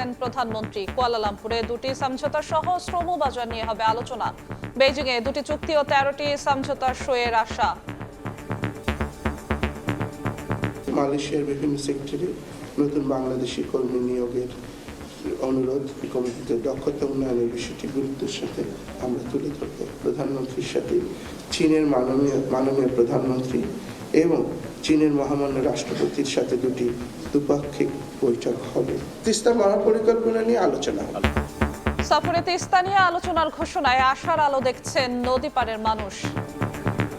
দেখছেন প্রধানমন্ত্রী। কুয়ালালামপুরে দুটি সমঝোতা সহ শ্রম বাজার নিয়ে হবে আলোচনা। বেইজিং এ দুটি চুক্তি ও 13টি সমঝোতা সইয়ের আশা। মালয়েশিয়ার বিভিন্ন সেক্টরে নতুন বাংলাদেশি কর্মী নিয়োগের অনুরোধ কমিটিতে দক্ষতা উন্নয়নের বিষয়টি গুরুত্বের সাথে আমরা তুলে ধরব। প্রধানমন্ত্রীর সাথে চীনের মাননীয় প্রধানমন্ত্রী এবং চীনের মহামান্য রাষ্ট্রপতির সাথে দুটি দ্বিপাক্ষিক বৈঠক হবে। তিস্তা মহাপরিকল্পনা নিয়ে আলোচনা হবে। সফরে তিস্তা নিয়ে আলোচনার ঘোষণায় আশার আলো দেখছেন নদী পাড়ের মানুষ।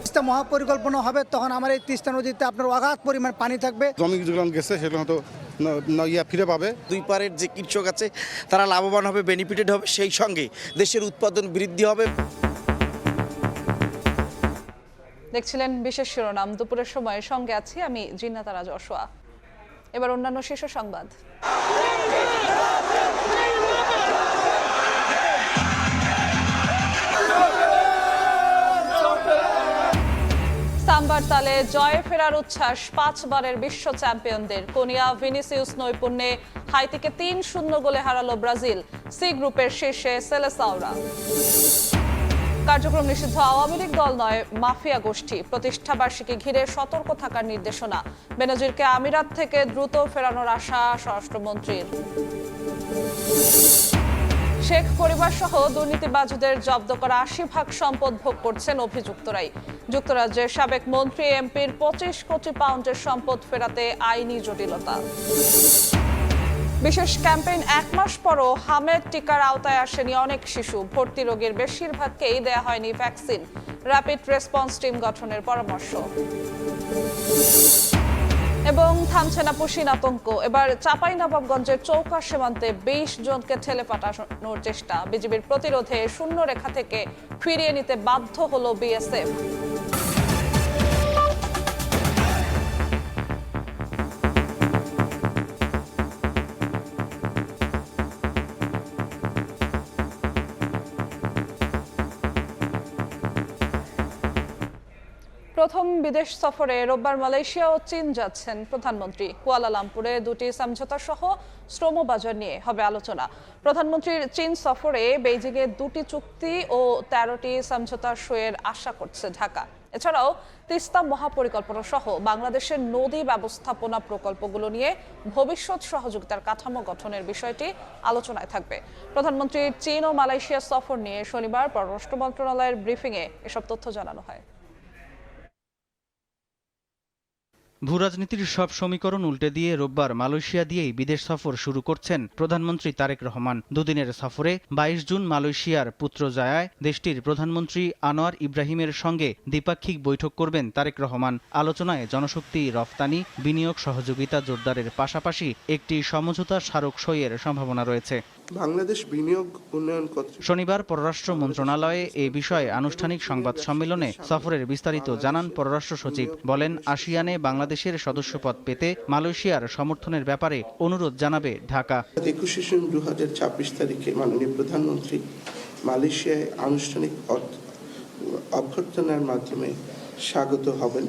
তিস্তা মহাপরিকল্পনা হবে, তখন আমার এই তিস্তা নদীতে আপনার অগাধ পরিমাণ পানি থাকবে। জমি যেগুলো গেছে সেগুলো হয়তো ফিরে পাবে। দুই পারের যে কৃষক আছে তারা লাভবান হবে, বেনিফিটেড হবে, সেই সঙ্গে দেশের উৎপাদন বৃদ্ধি হবে। দেখছিলেন বিশেষ শিরোনাম। দুপুরের সময় সঙ্গে আছি আমি জিন্নাত রাজ অশোয়া। এবার অন্যান্য শীর্ষ সংবাদ। সাম্বার তালে জয়ে ফেরার উচ্ছ্বাস 5 বারের বিশ্ব চ্যাম্পিয়নদের। কোনিয়া ভিনিসিউস নৈপুণ্যে হাইতিকে 3-0 গোলে হারালো ব্রাজিল। সি গ্রুপের শীর্ষে সেলেসাওরা। কার্যক্রম নিষিদ্ধ আওয়ামী লীগ দল নয়, মাফিয়া গোষ্ঠী। প্রতিষ্ঠাবার্ষিকী ঘিরে সতর্ক থাকার নির্দেশনা। বেনজিরকে আমিরাত থেকে দ্রুত ফেরানোর আশা স্বরাষ্ট্রমন্ত্রীর। শেখ পরিবার সহ দুর্নীতিবাজদের জব্দ করা 80% সম্পদ ভোগ করছেন অভিযুক্তরাই। যুক্তরাজ্যের সাবেক মন্ত্রী এমপির 25 কোটি পাউন্ডের সম্পদ ফেরাতে আইনি জটিলতা। বিশেষ ক্যাম্পেইন 1 মাস পরও হামের টিকার আওতায় আসেনি অনেক শিশু। ভর্তি রোগীর বেশিরভাগকেই দেয়া হয়নি ভ্যাকসিন। র্যাপিড রেসপন্স টিম গঠনের পরামর্শ। এবং থামছে না পুশিন আতঙ্ক। এবার চাঁপাইনবাবগঞ্জের চৌকা সীমান্তে 20 জনকে ঠেলে পাঠানোর চেষ্টা। বিজিবির প্রতিরোধে শূন্য রেখা থেকে ফিরিয়ে নিতে বাধ্য হলো বিএসএফ। প্রথম বিদেশ সফরে রোববার মালয়েশিয়া ও চীন যাচ্ছেন প্রধানমন্ত্রী। কুয়ালালামপুরে দুটি সমঝোতা সহ শ্রম বাজার নিয়ে হবে আলোচনা। প্রধানমন্ত্রীর চীন সফরে বেইজিংয়ে দুটি চুক্তি ও 13টি সমঝোতা সইয়ের আশা করছে ঢাকা। এছাড়াও তিস্তা মহাপরিকল্পনা সহ বাংলাদেশের নদী ব্যবস্থাপনা প্রকল্পগুলো নিয়ে ভবিষ্যৎ সহযোগিতার কাঠামো গঠনের বিষয়টি আলোচনায় থাকবে। প্রধানমন্ত্রীর চীন ও মালয়েশিয়া সফর নিয়ে শনিবার পররাষ্ট্র মন্ত্রণালয়ের ব্রিফিংয়ে এসব তথ্য জানানো হয়। ভূরাজনীতির সব সমীকরণ উল্টে দিয়ে রোববার মালয়েশিয়া দিয়েই বিদেশ সফর শুরু করছেন প্রধানমন্ত্রী তারেক রহমান। দুদিনের সফরে 22 জুন মালয়েশিয়ার পুত্রজায়ায় দেশটির প্রধানমন্ত্রী আনোয়ার ইব্রাহিমের সঙ্গে দ্বিপাক্ষিক বৈঠক করবেন তারেক রহমান। আলোচনায় জনশক্তি রফতানি, বিনিয়োগ সহযোগিতা জোরদারের পাশাপাশি একটি সমঝোতা স্মারক সইয়ের সম্ভাবনা রয়েছে। বাংলাদেশ বিনিয়োগ উন্নয়ন শনিবার পররাষ্ট্র মন্ত্রণালয়ে এ বিষয়ে আনুষ্ঠানিক সংবাদ সম্মেলনে সফরের বিস্তারিত জানান পররাষ্ট্র সচিব। বলেন, আসিয়ানে বাংলাদেশের সদস্যপদ পেতে মালয়েশিয়ার সমর্থনের ব্যাপারে অনুরোধ জানাবে ঢাকা। 21 জুন 2026 তারিখে মাননীয় প্রধানমন্ত্রী মালয়েশিয়ায় আনুষ্ঠানিক অভ্যর্থনার মাধ্যমে স্বাগত হবেন।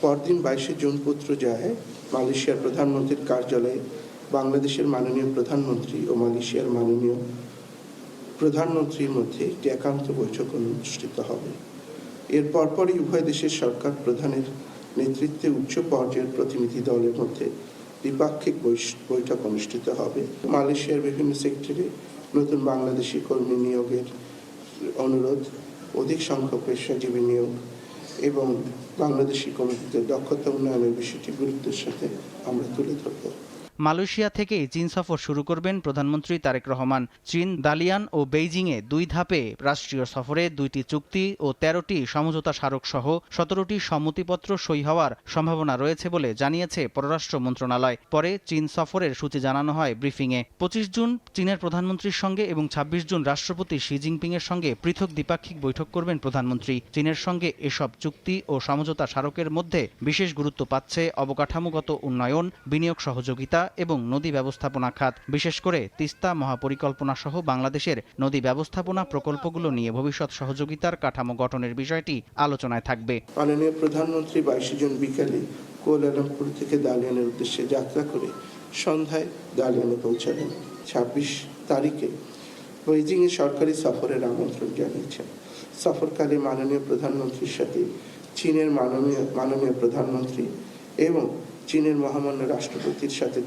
পরদিন 22 জুন পুত্রজায়ায় মালয়েশিয়ার প্রধানমন্ত্রীর কার্যালয়ে বাংলাদেশের মাননীয় প্রধানমন্ত্রী ও মালয়েশিয়ার মাননীয় প্রধানমন্ত্রীর মধ্যে একটি একান্ত বৈঠক অনুষ্ঠিত হবে। এর পরপরই উভয় দেশের সরকার প্রধানের নেতৃত্বে উচ্চ পর্যায়ের প্রতিনিধি দলের মধ্যে দ্বিপাক্ষিক বৈঠক অনুষ্ঠিত হবে। মালয়েশিয়ার বিভিন্ন সেক্টরে নতুন বাংলাদেশি কর্মী নিয়োগের অনুরোধ, অধিক সংখ্যক পেশাজীবী নিয়োগ এবং বাংলাদেশি কমিটিতে দক্ষতা উন্নয়নের বিষয়টি গুরুত্বের সাথে আমরা তুলে ধরব। মালয়েশিয়া থেকেই চীন সফর শুরু করবেন প্রধানমন্ত্রী তারেক রহমান। চীন, দালিয়ান ও বেইজিংয়ে 2 ধাপে রাষ্ট্রীয় সফরে 2টি চুক্তি ও 13টি সমঝোতা স্মারক সহ 17টি সম্মতিপত্র সই হওয়ার সম্ভাবনা রয়েছে বলে জানিয়েছে পররাষ্ট্র মন্ত্রণালয়। পরে চীন সফরের সূচি জানানো হয় ব্রিফিংয়ে। 25 জুন চীনের প্রধানমন্ত্রীর সঙ্গে এবং 26 জুন রাষ্ট্রপতি শি জিনপিং এর সঙ্গে পৃথক দ্বিপাক্ষিক বৈঠক করবেন প্রধানমন্ত্রী। চীনের সঙ্গে এসব চুক্তি ও সমঝোতা স্মারকের মধ্যে বিশেষ গুরুত্ব পাচ্ছে অবকাঠামোগত উন্নয়ন, বিনিয়োগ সহযোগিতা এবং নদী ব্যবস্থাপনা খাত। বিশেষ করে তিস্তা মহাপরিকল্পনা সহ বাংলাদেশের নদী ব্যবস্থাপনা প্রকল্পগুলো নিয়ে ভবিষ্যৎ সহযোগিতার কাঠামো গঠনের বিষয়টি আলোচনায় থাকবে। মাননীয় প্রধানমন্ত্রী 22 জুন বিকালে কুয়ালালামপুর থেকে দালিয়ানের উদ্দেশ্যে যাত্রা করে সন্ধ্যায় দালিয়ানে পৌঁছাবেন। 26 তারিখে বেইজিংয়ে সরকারি সফরের আমন্ত্রণ জানিয়েছেন। সফরকালে মাননীয় প্রধানমন্ত্রীর সাথে চীনের মাননীয় প্রধানমন্ত্রী এবং চীনের মহামান্য রাষ্ট্রপতির সাথে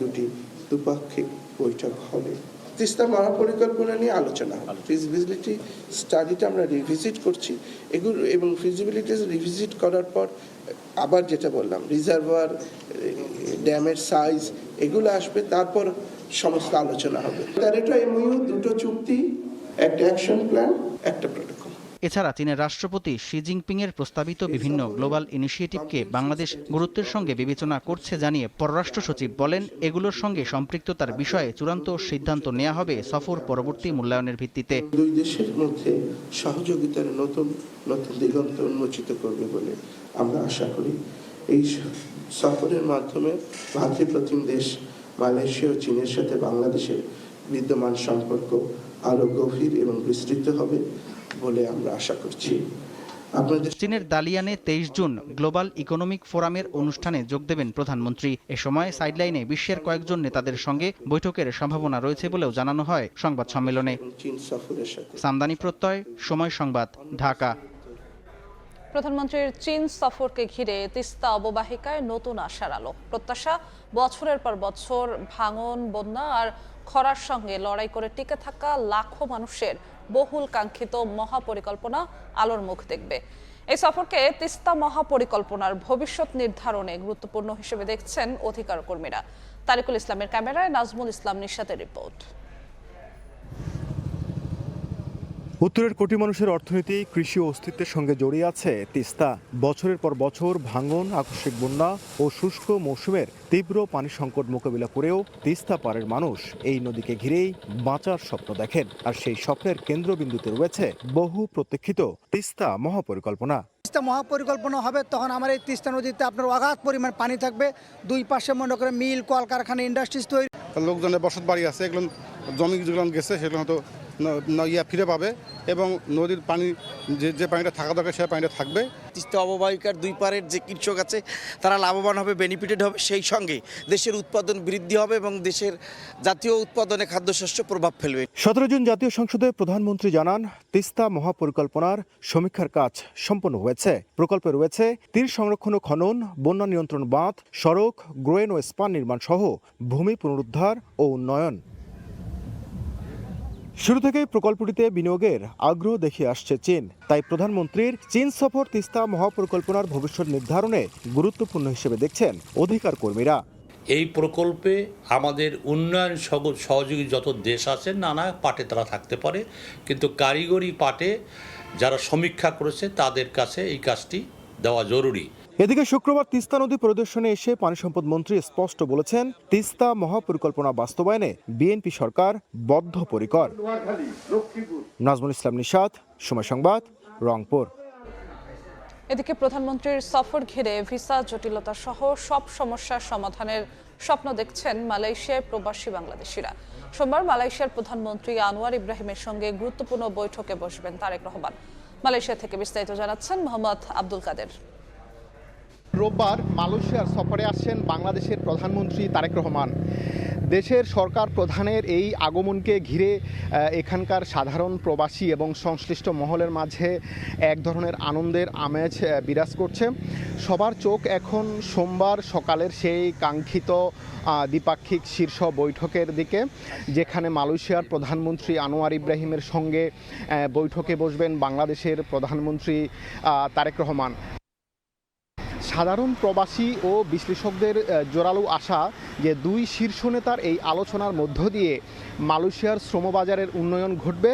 দ্বিপাক্ষিক বৈঠক হবে। তিস্তা মহাপরিকল্পনা নিয়ে আলোচনা হবে। ফিজিবিলিটি স্টাডিটা আমরা রিভিজিট করছি এগুলো, এবং ফিজিবিলিটি রিভিজিট করার পর আবার যেটা বললাম রিজার্ভার, ড্যামের সাইজ এগুলো আসবে, তারপর সমস্ত আলোচনা হবে। 13টা এমওইউ, 2টো চুক্তি, একটা অ্যাকশন প্ল্যান, একটা প্রোটোকল। এছাড়া চীনের রাষ্ট্রপতি শি জিনপিংয়ের প্রস্তাবিত বিভিন্ন গ্লোবাল ইনিশিয়েটিভকে বাংলাদেশ গুরুত্বের সঙ্গে বিবেচনা করছে জানিয়ে পররাষ্ট্র সচিব বলেন, এগুলোর সঙ্গে সম্পৃক্ততার বিষয়ে চূড়ান্ত সিদ্ধান্ত নেওয়া হবে সফর পরবর্তী মূল্যায়নের ভিত্তিতে। দুই দেশের মধ্যে সহযোগিতার নতুন নতুন দিগন্ত উন্মোচিত করবে বলে আমরা আশা করি। এই সফরের মাধ্যমে ভাতৃপ্রতিম দেশ মালয়েশিয়া ও চীনের সাথে বাংলাদেশের বিদ্যমান সম্পর্ক আরও গভীর এবং বিস্তৃত হবে বলে আমরা আশা করছি। চীনের দালিয়ানে 23 জুন গ্লোবাল ইকোনমিক ফোরামের অনুষ্ঠানে যোগ দেবেন প্রধানমন্ত্রী। এ সময় সাইডলাইনে বিশ্বের কয়েকজন নেতাদের সঙ্গে বৈঠকের সম্ভাবনা রয়েছে বলেও জানানো হয় সংবাদ সম্মেলনে। সামদানি প্রত্যয়, সময় সংবাদ, ঢাকা। প্রধানমন্ত্রীর চীন সফরকে ঘিরে তিস্তা অববাহিকায় নতুন আশার আলো। প্রত্যাশা, বছরের পর বছর ভাঙন, বন্যা আর খরার সঙ্গে লড়াই করে টিকে থাকা লাখো মানুষের বহুল কাঙ্ক্ষিত মহাপরিকল্পনা আলোর মুখ দেখবে। এই সফরকে তিস্তা মহাপরিকল্পনার ভবিষ্যৎ নির্ধারণে গুরুত্বপূর্ণ হিসেবে দেখছেন অধিকার কর্মীরা। তারিকুল ইসলামের ক্যামেরায় নাজমুল ইসলাম নিশাতের রিপোর্ট। উত্তরের কোটি মানুষের অর্থনীতি, কৃষি ও অস্তিত্বের সঙ্গে জড়িয়ে আছে তিস্তা। বছরের পর বছর ভাঙন, আকস্মিক বন্যা ও শুষ্ক মৌসুমের তীব্র পানি সংকট মোকাবিলা করেও তিস্তা পাড়ের মানুষ এই নদীকে ঘিরেই বাঁচার স্বপ্ন দেখেন। আর সেই স্বপ্নের কেন্দ্রবিন্দুতে রয়েছে বহু প্রতীক্ষিত তিস্তা মহাপরিকল্পনা। তিস্তা মহাপরিকল্পনা হবে তখন আমার এই তিস্তা নদীতে আপনার অগাধ পরিমাণ পানি থাকবে। দুই পাশে মনে করে মিল, কলকারখানা, ইন্ডাস্ট্রিজ তৈরি। লোকজনের বসত বাড়ি আছে, এগুলো জমি যেগুলো গেছে সেগুলো হয়তো ফিরে পাবে এবং নদীর পানি যে পানিটা থাকা দরকার সে পানিটা থাকবে। তিস্তা অববাহিকার দুই পারের যে কৃষক আছে তারা লাভবান হবে, বেনিফিটেড হবে, সেই সঙ্গে দেশের উৎপাদন বৃদ্ধি হবে এবং দেশের জাতীয় উৎপাদনে খাদ্যশস্য প্রভাব ফেলবে। 17 জুন জাতীয় সংসদে প্রধানমন্ত্রী জানান, তিস্তা মহাপরিকল্পনার সমীক্ষার কাজ সম্পন্ন হয়েছে। প্রকল্পে রয়েছে তীর সংরক্ষণ ও খনন, বন্যা নিয়ন্ত্রণ বাঁধ, সড়ক, গ্রোয়েন ও স্পান নির্মাণ সহ ভূমি পুনরুদ্ধার ও উন্নয়ন। শুরু থেকেই প্রকল্পটিতে বিনিয়োগের আগ্রহ দেখিয়ে আসছে চীন। তাই প্রধানমন্ত্রীর চীন সফর তিস্তা মহাপরিকল্পনার ভবিষ্যৎ নির্ধারণে গুরুত্বপূর্ণ হিসেবে দেখছেন অধিকার কর্মীরা। এই প্রকল্পে আমাদের উন্নয়ন সহযোগী যত দেশ আছে নানা পাটে তারা থাকতে পারে, কিন্তু কারিগরি পাটে যারা সমীক্ষা করেছে তাদের কাছে এই কাজটি দেওয়া জরুরি। এদিকে শুক্রবার তিস্তা নদী পরিদর্শনে এসে পানি সম্পদ মন্ত্রী স্পষ্ট বলেছেন, তিস্তা মহাপরিকল্পনা বাস্তবায়নে বিএনপি সরকার বদ্ধপরিকর। নাজমুল ইসলাম নিশাত, সময় সংবাদ, রংপুর। এদিকে প্রধানমন্ত্রীর সফর ঘিরে ভিসা জটিলতা সহ সব সমস্যার সমাধানের স্বপ্ন দেখছেন মালয়েশিয়ার প্রবাসী বাংলাদেশিরা। সোমবার মালয়েশিয়ার প্রধানমন্ত্রী আনোয়ার ইব্রাহিমের সঙ্গে গুরুত্বপূর্ণ বৈঠকে বসবেন তারেক রহমান। মালয়েশিয়া থেকে বিস্তারিত জানাচ্ছেন মোহাম্মদ আব্দুল কাদের। রোববার মালয়েশিয়ার সফরে আসছেন বাংলাদেশের প্রধানমন্ত্রী তারেক রহমান। দেশের সরকার প্রধানের এই আগমনকে ঘিরে এখানকার সাধারণ প্রবাসী এবং সংশ্লিষ্ট মহলের মাঝে এক ধরনের আনন্দের আমেজ বিরাজ করছে। সবার চোখ এখন সোমবার সকালের সেই কাঙ্ক্ষিত দ্বিপাক্ষিক শীর্ষ বৈঠকের দিকে, যেখানে মালয়েশিয়ার প্রধানমন্ত্রী আনোয়ার ইব্রাহিমের সঙ্গে বৈঠকে বসবেন বাংলাদেশের প্রধানমন্ত্রী তারেক রহমান। সাধারণ প্রবাসী ও বিশ্লেষকদের জোরালো আশা যে দুই শীর্ষ নেতার এই আলোচনার মধ্য দিয়ে মালয়েশিয়ার শ্রমবাজারের উন্নয়ন ঘটবে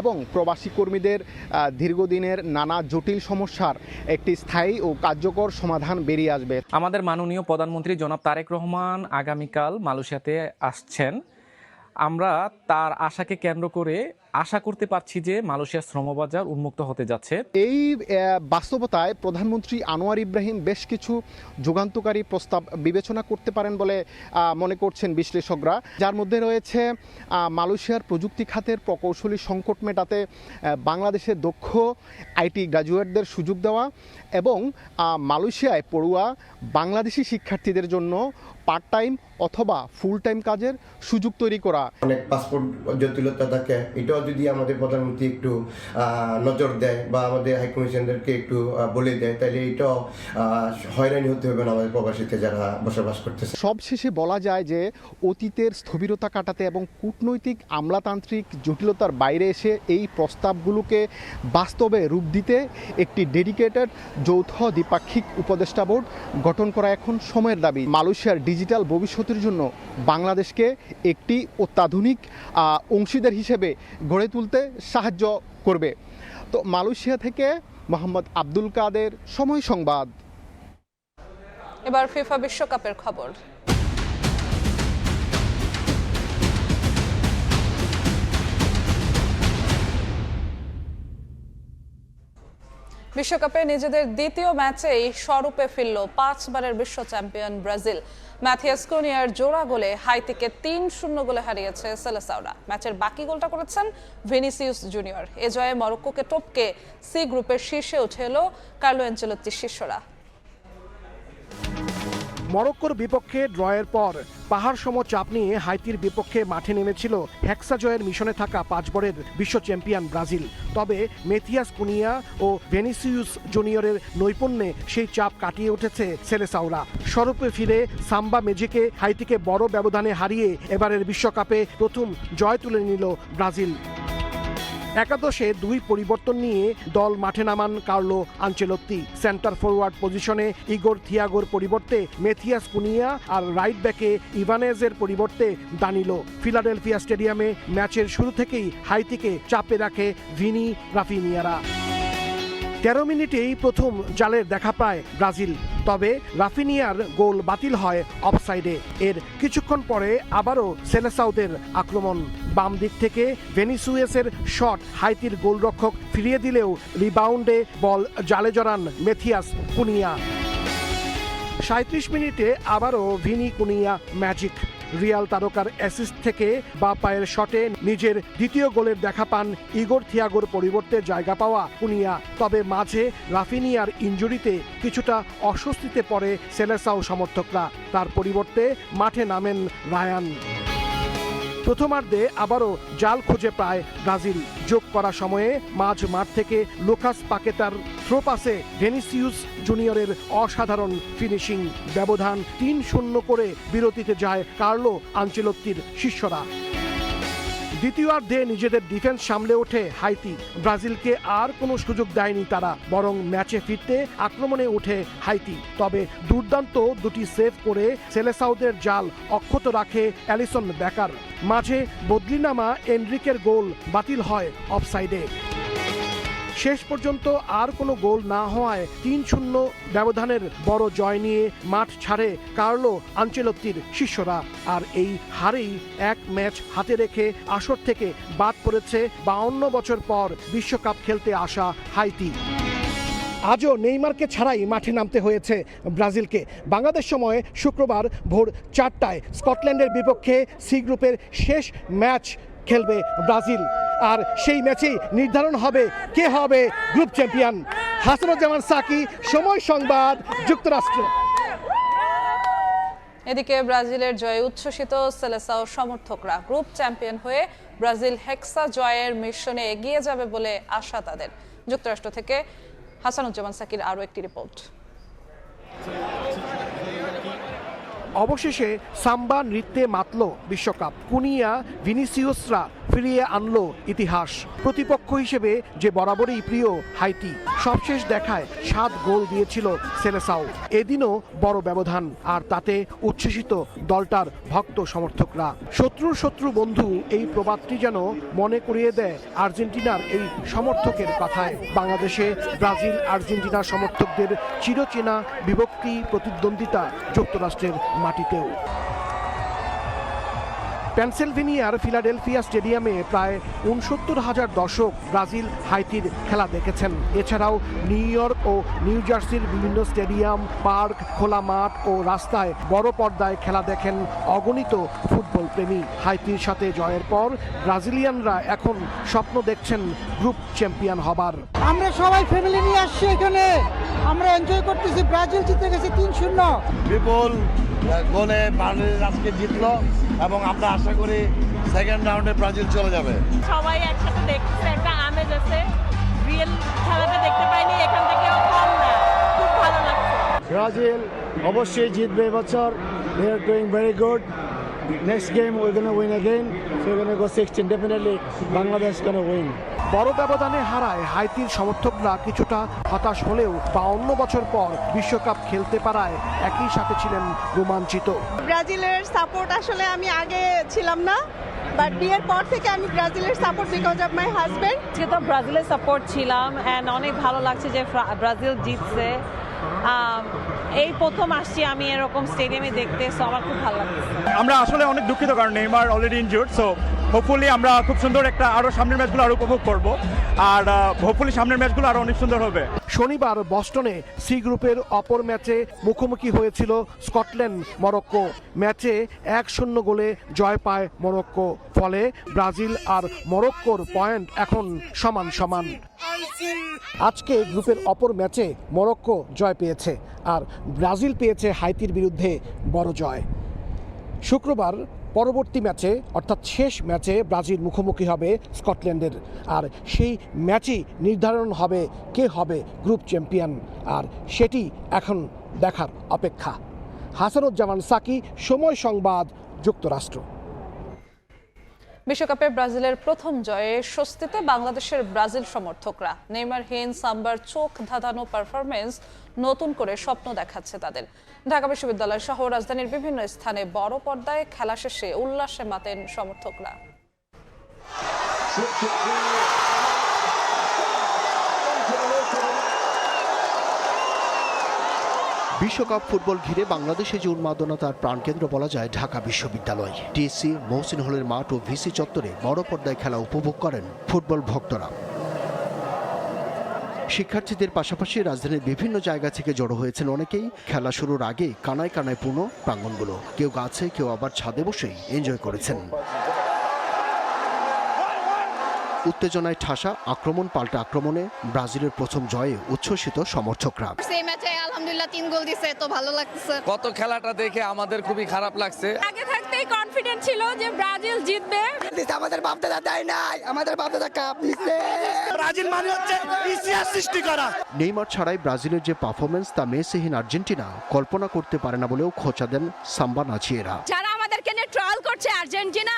এবং প্রবাসী কর্মীদের দীর্ঘদিনের নানা জটিল সমস্যার একটি স্থায়ী ও কার্যকর সমাধান বেরিয়ে আসবে। আমাদের মাননীয় প্রধানমন্ত্রী জনাব তারেক রহমান আগামীকাল মালয়েশিয়াতে আসছেন। আমরা তার আশাকে কেন্দ্র করে আশা করতে পারছি যে মালয়েশিয়ার শ্রমবাজার উন্মুক্ত হতে যাচ্ছে। এই বাস্তবতায় প্রধানমন্ত্রী আনোয়ার ইব্রাহিম বেশ কিছু যুগান্তকারী প্রস্তাব বিবেচনা করতে পারেন বলে মনে করছেন বিশ্লেষকরা, যার মধ্যে রয়েছে মালয়েশিয়ার প্রযুক্তি খাতের প্রকৌশলী সংকট মেটাতে বাংলাদেশের দক্ষ আইটি গ্র্যাজুয়েটদের সুযোগ দেওয়া এবং মালয়েশিয়ায় পড়ুয়া বাংলাদেশি শিক্ষার্থীদের জন্য পার্ট টাইম অথবা ফুল টাইম কাজের সুযোগ তৈরি করা। অনেক পাসপোর্ট জটিলতা থাকে, এটাও যদি আমাদের প্রধানমন্ত্রী একটু নজর দেয় বা আমাদের হাইকমিশনদেরকে একটু বলে দেয়, তাহলে এটাও হয়রানি হতে হবে না আমাদের প্রবাসীতে যারা বসবাস করতেছে। সবশেষে বলা যায় যে অতীতের স্থবিরতা কাটাতে এবং কূটনৈতিক আমলাতান্ত্রিক জটিলতার বাইরে এসে এই প্রস্তাবগুলোকে বাস্তবে রূপ দিতে একটি ডেডিকেটেড যৌথ দ্বিপাক্ষিক উপদেষ্টা বোর্ড গঠন করা এখন সময়ের দাবি। মালয়েশিয়ার ডিজিটাল ভবিষ্যতের জন্য বাংলাদেশকে একটি অত্যাধুনিক অংশীদার হিসেবে গড়ে তুলতে সাহায্য করবে। তো মালয়েশিয়া থেকে মোহাম্মদ আব্দুল কাদের, সময় সংবাদ। এবার ফিফা বিশ্বকাপের খবর। বিশ্বকাপে নিজেদের দ্বিতীয় ম্যাচেই স্বরূপে ফিরল 5 বারের বিশ্ব চ্যাম্পিয়ন ব্রাজিল। ম্যাথিয়াস কুনিয়ার জোড়া গোলে হাইতিকে 3-0 গোলে হারিয়েছে সেলেসাওরা। ম্যাচের বাকি গোলটা করেছেন ভিনিসিয়াস জুনিয়র। এ জয়ে মরক্কোকে টপকে সি গ্রুপের শীর্ষে উঠে এলো কার্লো অ্যানচেলত্তির শিষ্যরা। মরক্কোর বিপক্ষে ড্রয়ের পর পাহাড় সম চাপ নিয়ে হাইতির বিপক্ষে মাঠে নেমেছিল হেক্সা জয়ের মিশনে থাকা 5 বারের বিশ্ব চ্যাম্পিয়ন ব্রাজিল। তবে ম্যাথিয়াস কুনিয়া ও ভিনিসিয়াস জুনিয়রের নৈপুণ্যে সেই চাপ কাটিয়ে উঠেছে সেলেসাওরা। স্বরূপে ফিরে সাম্বা মেজিকে হাইতিকে বড় ব্যবধানে হারিয়ে এবারের বিশ্বকাপে প্রথম জয় তুলে নিল ব্রাজিল। একাদশে 2 পরিবর্তন নিয়ে দল মাঠে নামান কার্লো আনচেলত্তি। সেন্টার ফরওয়ার্ড পজিশনে ইগোর থিয়াগোর পরিবর্তে ম্যাথিয়াস কুনিয়া আর রাইট ব্যাকে ইভানেজের পরিবর্তে দানিলো। ফিলাডেলফিয়া স্টেডিয়ামে ম্যাচের শুরু থেকেই হাইতিকে চাপে রাখে ভিনি রাফিনিয়ারা। 13 মিনিটেই প্রথম জালের দেখা পায় ব্রাজিল। তবে রাফিনিয়ার গোল বাতিল হয় অফসাইডে। এর কিছুক্ষণ পরে আবারও সেলেসাওদের আক্রমণ। বাম দিক থেকে ভেনিসুয়েসের শট হাইতির গোলরক্ষক ফিরিয়ে দিলেও রিবাউন্ডে বল জালে জড়ান ম্যাথিয়াস কুনিয়া। 37 মিনিটে আবারও ভিনি কুনিয়া ম্যাজিক। রিয়াল তারকার অ্যাসিস্ট থেকে বা পায়ের শটে নিজের দ্বিতীয় গোলের দেখা পান ইগোর থিয়াগোর পরিবর্তে জায়গা পাওয়া কুনিয়া। তবে মাঝে রাফিনিয়ার ইনজুরিতে কিছুটা অস্বস্তিতে পড়ে সেলেসাও সমর্থকরা। তার পরিবর্তে মাঠে নামেন রায়ান। প্রথমার্ধে আবারও জাল খুঁজে পায় ব্রাজিল। যোগ করা সময়ে মাঝ মাঠ থেকে লুকাস পাকেটার থ্রো পাসে ভিনিসিয়াস জুনিয়রের অসাধারণ ফিনিশিং। ব্যবধান 3-0 করে বিরতিতে যায় কার্লো আনচেলত্তির শিষ্যরা। দ্বিতীয়ার্ধে নিজেদের ডিফেন্স সামলে ওঠে হাইতি। ব্রাজিলকে আর কোনো সুযোগ দেয়নি তারা, বরং ম্যাচে ফিরতে আক্রমণে ওঠে হাইতি। তবে দুর্দান্ত দুটি সেভ করে সেলেসাওদের জাল অক্ষত রাখে অ্যালিসন বেকার। মাঝে বদলিনামা এনরিকের গোল বাতিল হয় অফসাইডে। শেষ পর্যন্ত আর কোনো গোল না হওয়ায় 3-0 ব্যবধানের বড় জয় নিয়ে মাঠ ছাড়ে কার্লো আনচেলত্তির শিষ্যরা। আর এই হারেই এক ম্যাচ হাতে রেখে আসর থেকে বাদ পড়েছে 52 বছর পর বিশ্বকাপ খেলতে আসা হাইতি। আজও নেইমারকে ছাড়াই মাঠে নামতে হয়েছে ব্রাজিলকে। বাংলাদেশ সময়ে শুক্রবার ভোর 4টায় স্কটল্যান্ডের বিপক্ষে সি গ্রুপের শেষ ম্যাচ খেলবে ব্রাজিল। আর সেই ম্যাচেই নির্ধারণ হবে কে হবে গ্রুপ চ্যাম্পিয়ন। হাসানুজ্জামান সাকি, সময় সংবাদ, যুক্তরাষ্ট্র। এদিকে ব্রাজিলের জয়ে উচ্ছ্বসিত সেলেসাও সমর্থকরা। গ্রুপ চ্যাম্পিয়ন হয়ে ব্রাজিল হেক্সা জয়ের মিশনে এগিয়ে যাবে বলে আশা তাদের। যুক্তরাষ্ট্র থেকে হাসানুজ্জামান সাকির আরও একটি রিপোর্ট। অবশেষে সাম্বা নৃত্যে মাতল বিশ্বকাপ। কুনিয়া ভিনিসিয়াসরা ফিরিয়ে আনলো ইতিহাস। প্রতিপক্ষ হিসেবে যে বরাবরই প্রিয় হাইতি, সবশেষ দেখায় 7 গোল দিয়েছিল সেলেসাও। এদিনও বড় ব্যবধান, আর তাতে উচ্ছ্বসিত দলটার ভক্ত সমর্থকরা। শত্রুর শত্রু বন্ধু এই প্রবাদটি যেন মনে করিয়ে দেয় আর্জেন্টিনার এই সমর্থকের কথায়। বাংলাদেশে ব্রাজিল আর্জেন্টিনা সমর্থকদের চিরচেনা বিভক্তি প্রতিদ্বন্দ্বিতা যুক্তরাষ্ট্রের মাটিতেও। পেনসিলভেনিয়ার ফিলাডেলফিয়া স্টেডিয়ামে প্রায় 69,000 দর্শক ব্রাজিল হাইতির খেলা দেখেছেন। এছাড়াও নিউ ইয়র্ক ও নিউ জার্সির বিভিন্ন স্টেডিয়াম, পার্ক, খোলা মাঠ ও রাস্তায় বড় পর্দায় খেলা দেখেন অগণিত ফুটবল প্রেমী। হাইতির সাথে জয়ের পর ব্রাজিলিয়ানরা এখন স্বপ্ন দেখছেন গ্রুপ চ্যাম্পিয়ন হবার। আমরা সবাই ফ্যামিলি নিয়ে আসছি এখানে, আমরা এনজয় করতেছি। ব্রাজিল জিতে গেছে 3-0। বিপুল গোলে ব্রাজিল আজকে জিতলো এবং আমরা আশা করি সেকেন্ড রাউন্ডে ব্রাজিল চলে যাবে। সবাই একসাথে দেখছে, একটা আমেজ আছে। রিয়েল খেলাটা দেখতে পাইনি, এখান থেকে কম না, খুব ভালো লাগছে। ব্রাজিল অবশ্যই জিতবে এবছর। They are doing very good. Next game we're going to win again. So we're going to go 16. Definitely Bangladesh going to win. বড় ব্যবধানে হারায় হাইতির সমর্থকরা কিছুটা হতাশ হলেও 52 বছর পর বিশ্বকাপ খেলতে পারায় একই সাথে ছিলেন রোমাঞ্চিত। ব্রাজিলের সাপোর্ট আসলে আমি আগে ছিলাম না, বাট বিয়ের পর থেকে আমি ব্রাজিলের support because of my husband. আজকে তো ব্রাজিলের সাপোর্ট ছিলাম এন্ড অনেক ভালো লাগছে যে ব্রাজিল জিতছে। এই প্রথম আসছি আমি এরকম স্টেডিয়ামে দেখতে, সো আমার খুব ভালো লাগছে। আমরা আসলে অনেক দুঃখিত কারণ Neymar already injured, so hopefully আমরা খুব সুন্দর একটা আরো সামনের ম্যাচগুলো আরো উপভোগ করব, আর হোপফুলি সামনের ম্যাচগুলো আরো অনেক সুন্দর হবে। শনিবার বস্টনে সি গ্রুপের অপর ম্যাচে মুখোমুখি হয়েছিল স্কটল্যান্ড মরক্কো। ম্যাচে 1-0 গোলে জয় পায় মরক্কো। ফলে ব্রাজিল আর মরক্কোর পয়েন্ট এখন সমান সমান। আজকে গ্রুপের অপর ম্যাচে মরক্কো জয় পেয়েছে আর ব্রাজিল পেয়েছে হাইতির বিরুদ্ধে বড় জয়। শুক্রবার পরবর্তী ম্যাচে অর্থাৎ শেষ ম্যাচে ব্রাজিল মুখোমুখি হবে স্কটল্যান্ডের, আর সেই ম্যাচই নির্ধারণ হবে কে হবে গ্রুপ চ্যাম্পিয়ন, আর সেটি এখন দেখার অপেক্ষা। হাসানুজ্জামান সাকি, সময় সংবাদ, যুক্তরাষ্ট্র। বিশ্বকাপে ব্রাজিলের প্রথম জয়ে স্বস্তিতে বাংলাদেশের ব্রাজিল সমর্থকরা। নেইমারহীন সাম্বার চোখ ধাঁধানো পারফরমেন্স নতুন করে স্বপ্ন দেখাচ্ছে তাদের। ঢাকা বিশ্ববিদ্যালয় সহ রাজধানীর বিভিন্ন স্থানে বড় পর্দায় খেলা শেষে উল্লাসে মাতেন সমর্থকরা। বিশ্বকাপ ফুটবল ঘিরে বাংলাদেশে যে উন্মাদনা তার প্রাণকেন্দ্র বলা যায় ঢাকা বিশ্ববিদ্যালয়। টিএসসি, মহসিন হলের মাঠ ও ভিসি চত্বরে বড় পর্দায় খেলা উপভোগ করেন ফুটবল ভক্তরা। শিক্ষার্থীদের পাশাপাশি রাজধানীর বিভিন্ন জায়গা থেকে জড়ো হয়েছেন অনেকেই। খেলা শুরুর আগে কানায় কানায় পূর্ণ প্রাঙ্গণগুলো। কেউ গাছে, কেউ আবার ছাদে বসেই এনজয় করেছেন। উত্তেজনায় ঠাসা আক্রমণ পাল্টা আক্রমণে ব্রাজিলের প্রথম জয়ে উচ্ছ্বসিত সমর্থকরা। সেই ম্যাচে আলহামদুলিল্লাহ 3 গোল দিছে, তো ভালো লাগছে। গত খেলাটা দেখে আমাদের খুবই খারাপ লাগছে। আগে থাকতেই কনফিডেন্ট ছিল যে ব্রাজিল জিতবে। আমাদের বাপদাদা দেয় নাই, আমাদের বাপদাদা কাপ নিছে। ব্রাজিল মানে হচ্ছে ইতিহাস সৃষ্টি করা। নেইমার ছাড়াই ব্রাজিলের যে পারফরমেন্স তা মেসিহীন আর্জেন্টিনা কল্পনা করতে পারে না বলেও খোঁচা দেন সাম্বা নাচিয়েরা। যারা আমাদেরকে নিয়ে ট্রল করছে আর্জেন্টিনা,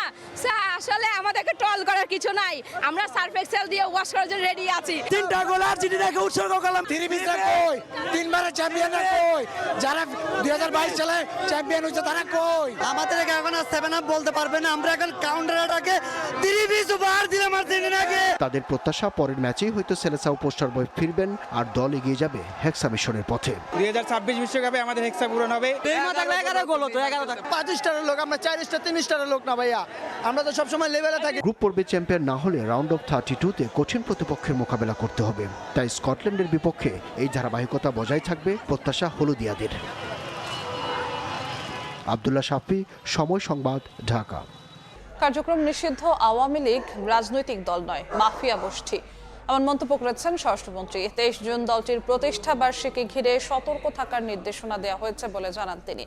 আসলে আমাদেরকে ট্রল করার কিছু নাই। আমরা সার্ফ এক্সেল দিয়ে ওয়াশ করার জন্য রেডি আছি। 3টা গোল আর্জেন্টিনাকে উৎসর্গ করলাম। 3 কই? 3বারের চ্যাম্পিয়নরা কই? যারা 2022 সালে চ্যাম্পিয়ন হয়েছে তারা কই? আমাদেরকে এখন 7 আপ বলতে পারবে না। আমরা এখন কাউন্টার অ্যাটাকে 3-20 উপহার দিলাম আর্জেন্টিনাকে। তাদের প্রত্যাশা পরের ম্যাচেই হয়তো সেলেসাও পোস্টার বয় ফিরবেন আর দল এগিয়ে যাবে হেক্সা মিশনের পথে। 2026 বিশ্বকাপে আমাদের হেক্সা পূরণ হবে। 11 গোল হতো, 11 থাকে। 5 স্টারের লোক আমরা, 4 স্টার 3 স্টারের লোক না ভাইয়া। আমরা তো সবসময় লেভেলে থাকি। গ্রুপ পর্বে চ্যাম্পিয়ন না হলে রাউন্ড অফ 32-তে কঠিন প্রতিপক্ষের মোকাবেলা করতে হবে। তাই স্কটল্যান্ডের বিপক্ষে এই ধারাবাহিকতা বজায় থাকবে প্রত্যাশা হলুদিয়াদের। আব্দুল্লাহ শাফি, সময় সংবাদ, ঢাকা। কার্যক্রম নিষিদ্ধ আওয়ামী লীগ রাজনৈতিক দল নয়, মাফিয়া গোষ্ঠী, এমন মন্তব্য করেছেন স্বরাষ্ট্রমন্ত্রী। 23 জুন দলটির প্রতিষ্ঠা বার্ষিকী ঘিরে সতর্ক থাকার নির্দেশনা দেওয়া হয়েছে বলে জানান তিনি।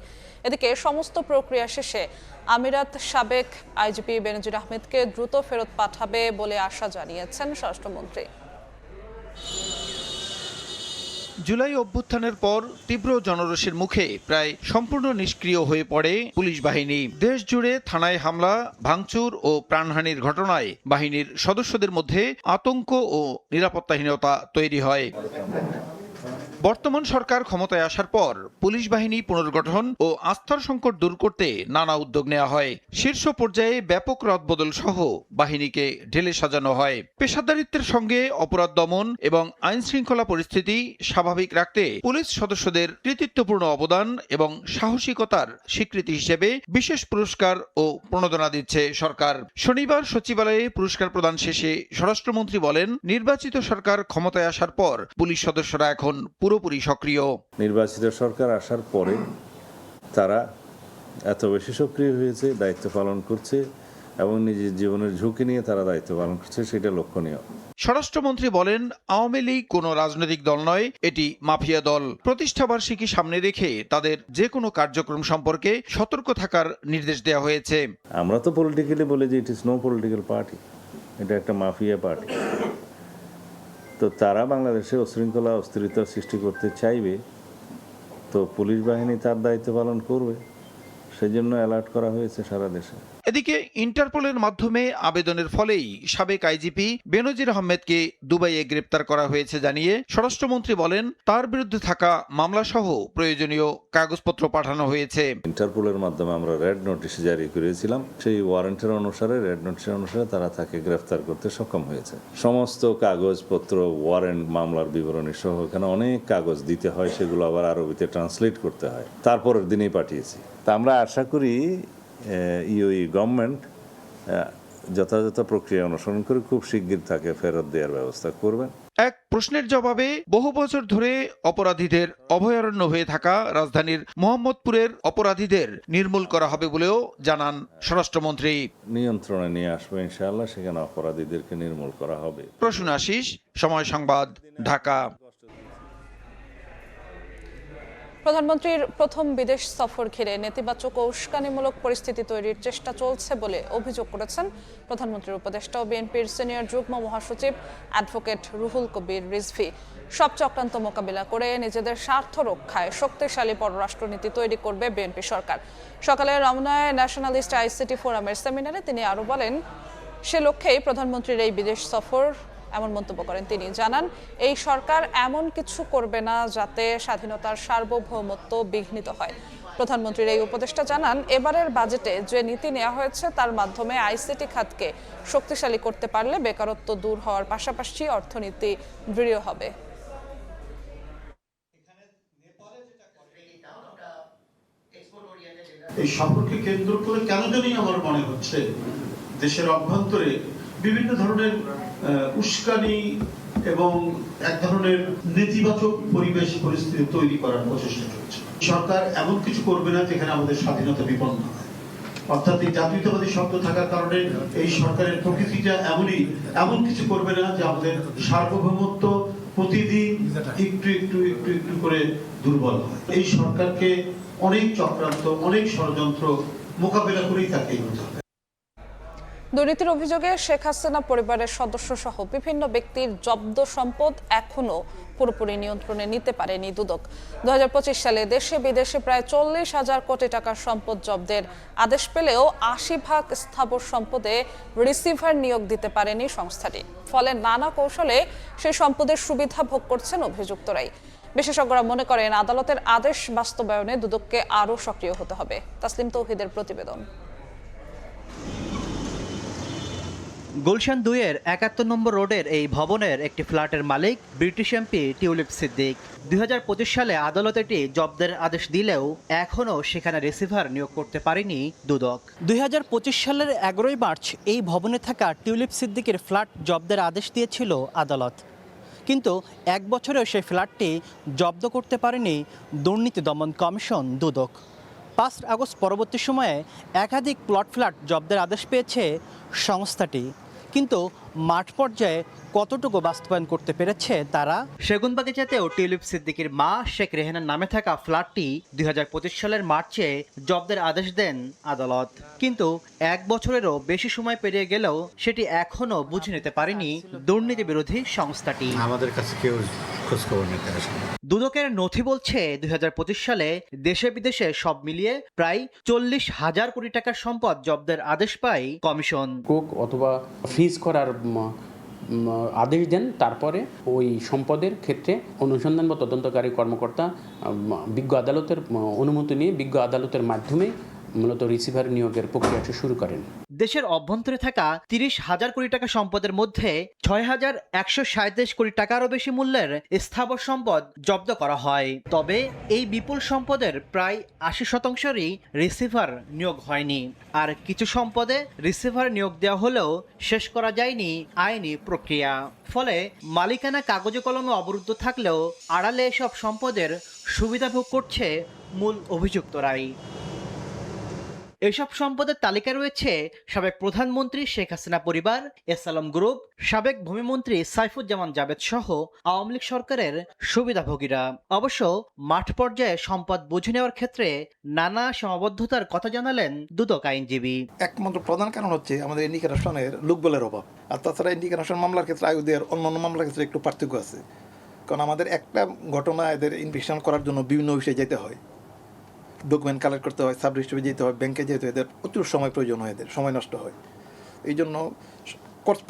এদিকে সমস্ত প্রক্রিয়া শেষে আমিরাত সাবেক আইজিপি বেনজির আহমেদকে দ্রুত ফেরত পাঠাবে বলে আশা জানিয়েছেন স্বরাষ্ট্রমন্ত্রী। জুলাই অভ্যুত্থানের পর তীব্র জনরোষের মুখে প্রায় সম্পূর্ণ নিষ্ক্রিয় হয়ে পড়ে পুলিশ বাহিনী। দেশ জুড়ে থানায় হামলা, ভাঙচুর ও প্রাণহানির ঘটনায় বাহিনীর সদস্যদের মধ্যে আতঙ্ক ও নিরাপত্তাহীনতা তৈরি হয়। বর্তমান সরকার ক্ষমতায় আসার পর পুলিশ বাহিনী পুনর্গঠন ও আস্থার সংকট দূর করতে নানা উদ্যোগ নেওয়া হয়। শীর্ষ পর্যায়ে ব্যাপক রদবদল সহ বাহিনীকে ঢেলে সাজানো হয়। পেশাদারিত্বের সঙ্গে অপরাধ দমন এবং আইন শৃঙ্খলা পরিস্থিতি স্বাভাবিক রাখতে পুলিশ সদস্যদের কৃতিত্বপূর্ণ অবদান এবং সাহসিকতার স্বীকৃতি হিসেবে বিশেষ পুরস্কার ও প্রণোদনা দিচ্ছে সরকার। শনিবার সচিবালয়ে পুরস্কার প্রদান শেষে স্বরাষ্ট্রমন্ত্রী বলেন, নির্বাচিত সরকার ক্ষমতায় আসার পর পুলিশ সদস্যরা এখন পুরোপুরি সক্রিয়। নির্বাচিত সরকার আসার পরে তারা এত বেশি সক্রিয় হয়েছে, দায়িত্ব পালন করছে এবং নিজের জীবনের ঝুঁকি নিয়ে তারা দায়িত্ব পালন করছে, সেটা লক্ষণীয়। স্বরাষ্ট্রমন্ত্রী বলেন, আওয়ামী লীগ কোনো রাজনৈতিক দল নয়, এটি মাফিয়া দল। প্রতিষ্ঠাবার্ষিকী সামনে রেখে তাদের যে কোনো কার্যক্রম সম্পর্কে সতর্ক থাকার নির্দেশ দেওয়া হয়েছে। আমরা তো পলিটিক্যালি বলি যে it is no political party, এটা একটা মাফিয়া পার্টি। তো তারা বাংলাদেশে উশৃঙ্খলা অস্থিরতা সৃষ্টি করতে চাইবে, তো পুলিশ বাহিনী তার দায়িত্ব পালন করবে, সেই জন্য অ্যালার্ট করা হয়েছে সারা দেশে। এদিকে ইন্টারপোলের মাধ্যমে আবেদনের ফলেই সাবেক আইজিপি বেনজির আহমেদকে দুবাইয়ে গ্রেপ্তার করা হয়েছে জানিয়ে স্বরাষ্ট্রমন্ত্রী বলেন, তার বিরুদ্ধে থাকা মামলাসহ প্রয়োজনীয় কাগজপত্র পাঠানো হয়েছে। ইন্টারপোলের মাধ্যমে আমরা রেড নোটিশ জারি করেছিলাম, সেই ওয়ারেন্টের অনুসারে, রেড নোটিশের অনুসারে তারা তাকে গ্রেফতার করতে সক্ষম হয়েছে। সমস্ত কাগজপত্র, ওয়ারেন্ট, মামলার বিবরণী সহ এখানে অনেক কাগজ দিতে হয়, সেগুলো আবার আরবিতে ট্রান্সলেট করতে হয়, তারপরের দিনেই পাঠিয়েছি। তা আমরা আশা করি ইউএই গভর্নমেন্ট যথাযথ প্রক্রিয়া অনুসরণ করে খুব শিগগির তাকে ফেরত দেওয়ার ব্যবস্থা করবেন। এক প্রশ্নের জবাবে বহু বছর ধরে অপরাধীদের অভয়ারণ্য হয়ে থাকা রাজধানীর মোহাম্মদপুরের অপরাধীদের নির্মূল করা হবে বলেও জানান স্বরাষ্ট্রমন্ত্রী। নিয়ন্ত্রণে নিয়ে আসবে ইনশাআল্লাহ, সেখানে অপরাধীদেরকে নির্মূল করা হবে। প্রসূন আশিস, সময় সংবাদ, ঢাকা। প্রধানমন্ত্রীর প্রথম বিদেশ সফর ঘিরে নেতিবাচক ও উস্কানিমূলক পরিস্থিতি তৈরির চেষ্টা চলছে বলে অভিযোগ করেছেন প্রধানমন্ত্রীর উপদেষ্টা ও বিএনপির সিনিয়র যুগ্ম মহাসচিব অ্যাডভোকেট রুহুল কবির রিজভী। সব চক্রান্ত মোকাবিলা করে নিজেদের স্বার্থ রক্ষায় শক্তিশালী পররাষ্ট্রনীতি তৈরি করবে বিএনপি সরকার। সকালে রমনায় ন্যাশনালিস্ট আইসিটি ফোরামের সেমিনারে তিনি আরও বলেন, সে লক্ষ্যেই প্রধানমন্ত্রীর এই বিদেশ সফর। এমন মন্তব্য করেন তিনি। জানান, এই সরকার এমন কিছু করবে না যাতে স্বাধীনতার সার্বভৌমত্ব বিঘ্নিত হয়। প্রধানমন্ত্রীর এই উপদেষ্টা জানান, এবারের বাজেটে যে নীতি নেওয়া হয়েছে তার মাধ্যমে আইসিটি খাতকে শক্তিশালী করতে পারলে বেকারত্ব দূর হওয়ার পাশাপাশি অর্থনীতি দৃঢ় হবে। এই সফরকে কেন্দ্র করে কেন জানি আমার মনে হচ্ছে দেশের অভ্যন্তরে বিভিন্ন ধরনের উস্কানি এবং এক ধরনের নেতিবাচক পরিবেশ পরিস্থিতি তৈরি করার প্রচেষ্টা চলছে। সরকার এমন কিছু করবে না যেখানে আমাদের স্বাধীনতা বিপন্ন হয়, অর্থাৎ এই জাতীয়তাবাদী শব্দ থাকার কারণে এই সরকারের প্রকৃতিটা এমন কিছু করবে না যে আমাদের সার্বভৌমত্ব প্রতিদিন একটু একটু একটু একটু করে দুর্বল হয়। এই সরকারকে অনেক চক্রান্ত, অনেক ষড়যন্ত্র মোকাবেলা করেই তাকে এগোতে হবে। দুর্নীতির অভিযোগে শেখ হাসিনা পরিবারের সদস্য সহ বিভিন্ন ব্যক্তির জব্দ সম্পদ এখনো পুরোপুরি নিয়ন্ত্রণে নিতে পারেনি দুদক। 2025 সালে দেশে বিদেশে প্রায় 40,000 কোটি টাকার সম্পদ জব্দের আদেশ পেলেও 80% স্থাবর সম্পদে রিসিভার নিয়োগ দিতে পারেনি সংস্থাটি। ফলে নানা কৌশলে সেই সম্পদের সুবিধা ভোগ করছেন অভিযুক্তরাই। বিশেষজ্ঞরা মনে করেন, আদালতের আদেশ বাস্তবায়নে দুদককে আরও সক্রিয় হতে হবে। তাসলিম তৌহিদের প্রতিবেদন। গুলশান 2-এর 71 নম্বর রোডের এই ভবনের একটি ফ্ল্যাটের মালিক ব্রিটিশ এমপি টিউলিপ সিদ্দিক। 2025 সালে আদালত এটি জব্দের আদেশ দিলেও এখনও সেখানে রিসিভার নিয়োগ করতে পারেনি দুদক। 2025 সালের 11 মার্চ এই ভবনে থাকা টিউলিপ সিদ্দিকের ফ্ল্যাট জব্দের আদেশ দিয়েছিল আদালত, কিন্তু এক বছরেও সেই ফ্ল্যাটটি জব্দ করতে পারেনি দুর্নীতি দমন কমিশন দুদক। 5 আগস্ট পরবর্তী সময়ে একাধিক প্লট ফ্ল্যাট জব্দের আদেশ পেয়েছে সংস্থাটি, কিন্তু মাঠ পর্যায়ে কতটুকু বাস্তবায়ন করতে পেরেছে তারা? সেগুনবাগিচাতেও টিউলিপ সিদ্দিকের মা শেখ রেহানার নামে থাকা ফ্ল্যাটটি 2025 সালের মার্চে জব্দের আদেশ দেন আদালত, কিন্তু এক বছরেরও বেশি সময় পেরিয়ে গেলেও সেটি এখনও বুঝে নিতে পারেনি দুর্নীতি বিরোধী সংস্থাটি। আমাদের কাছে কেউ খোঁজখবর নিতে আসে। দুদকের নথি বলছে 2025 সালে দেশে বিদেশে সব মিলিয়ে প্রায় 40,000 কোটি টাকার সম্পদ জব্দের আদেশ পায় কমিশন। অথবা ফ্রিজ করার আদেশ দেন, তারপরে ওই সম্পদের ক্ষেত্রে অনুসন্ধান বা তদন্তকারী কর্মকর্তা বিজ্ঞ আদালতের অনুমতি নিয়ে বিজ্ঞ আদালতের মাধ্যমে মূলত রিসিভার নিয়োগের প্রক্রিয়াটি শুরু করেন। দেশের অভ্যন্তরে থাকা 30,000 কোটি টাকা সম্পদের মধ্যে 6,137 কোটি টাকারও বেশি মূল্যের স্থাবর সম্পদ জব্দ করা হয়। তবে এই বিপুল সম্পদের প্রায় 80%রই রিসিভার নিয়োগ হয়নি, আর কিছু সম্পদে রিসিভার নিয়োগ দেওয়া হলেও শেষ করা যায়নি আইনি প্রক্রিয়া। ফলে মালিকানা কাগজে কলমে অবরুদ্ধ থাকলেও আড়ালে এসব সম্পদের সুবিধা ভোগ করছে মূল অভিযুক্তরাই। এসব সম্পদের তালিকা রয়েছে সাবেক প্রধানমন্ত্রী শেখ হাসিনা পরিবার, এসআলম গ্রুপ, সাবেক ভূমিমন্ত্রী সাইফুজ্জামান জাবেদ সহ আওয়ামী লীগ সরকারের সুবিধাভোগীরা। অবশ্য মাঠ পর্যায়ে সম্পদ বুঝে নেওয়ার ক্ষেত্রে নানা সীমাবদ্ধতার কথা জানালেন দুদক আইনজীবী। একমাত্র প্রধান কারণ হচ্ছে আমাদের ইন্ডিকেশনের লোকবলের অভাব, আর তাছাড়া ইন্ডিকেশন মামলার ক্ষেত্রে আয়ুদের অন্যান্য মামলার ক্ষেত্রে একটু পার্থক্য আছে। কারণ আমাদের একটা ঘটনা এদের ইনভেস্টিগেশন করার জন্য বিভিন্ন বিষয়ে যেতে হয়, ডকুমেন্ট কালেক্ট করতে হয়, সাব রেজিস্ট্রিতে যেতে হয়, ব্যাংকে যেতে হয়, এদের প্রচুর সময় প্রয়োজন হয়, এদের সময় নষ্ট হয়। এই জন্য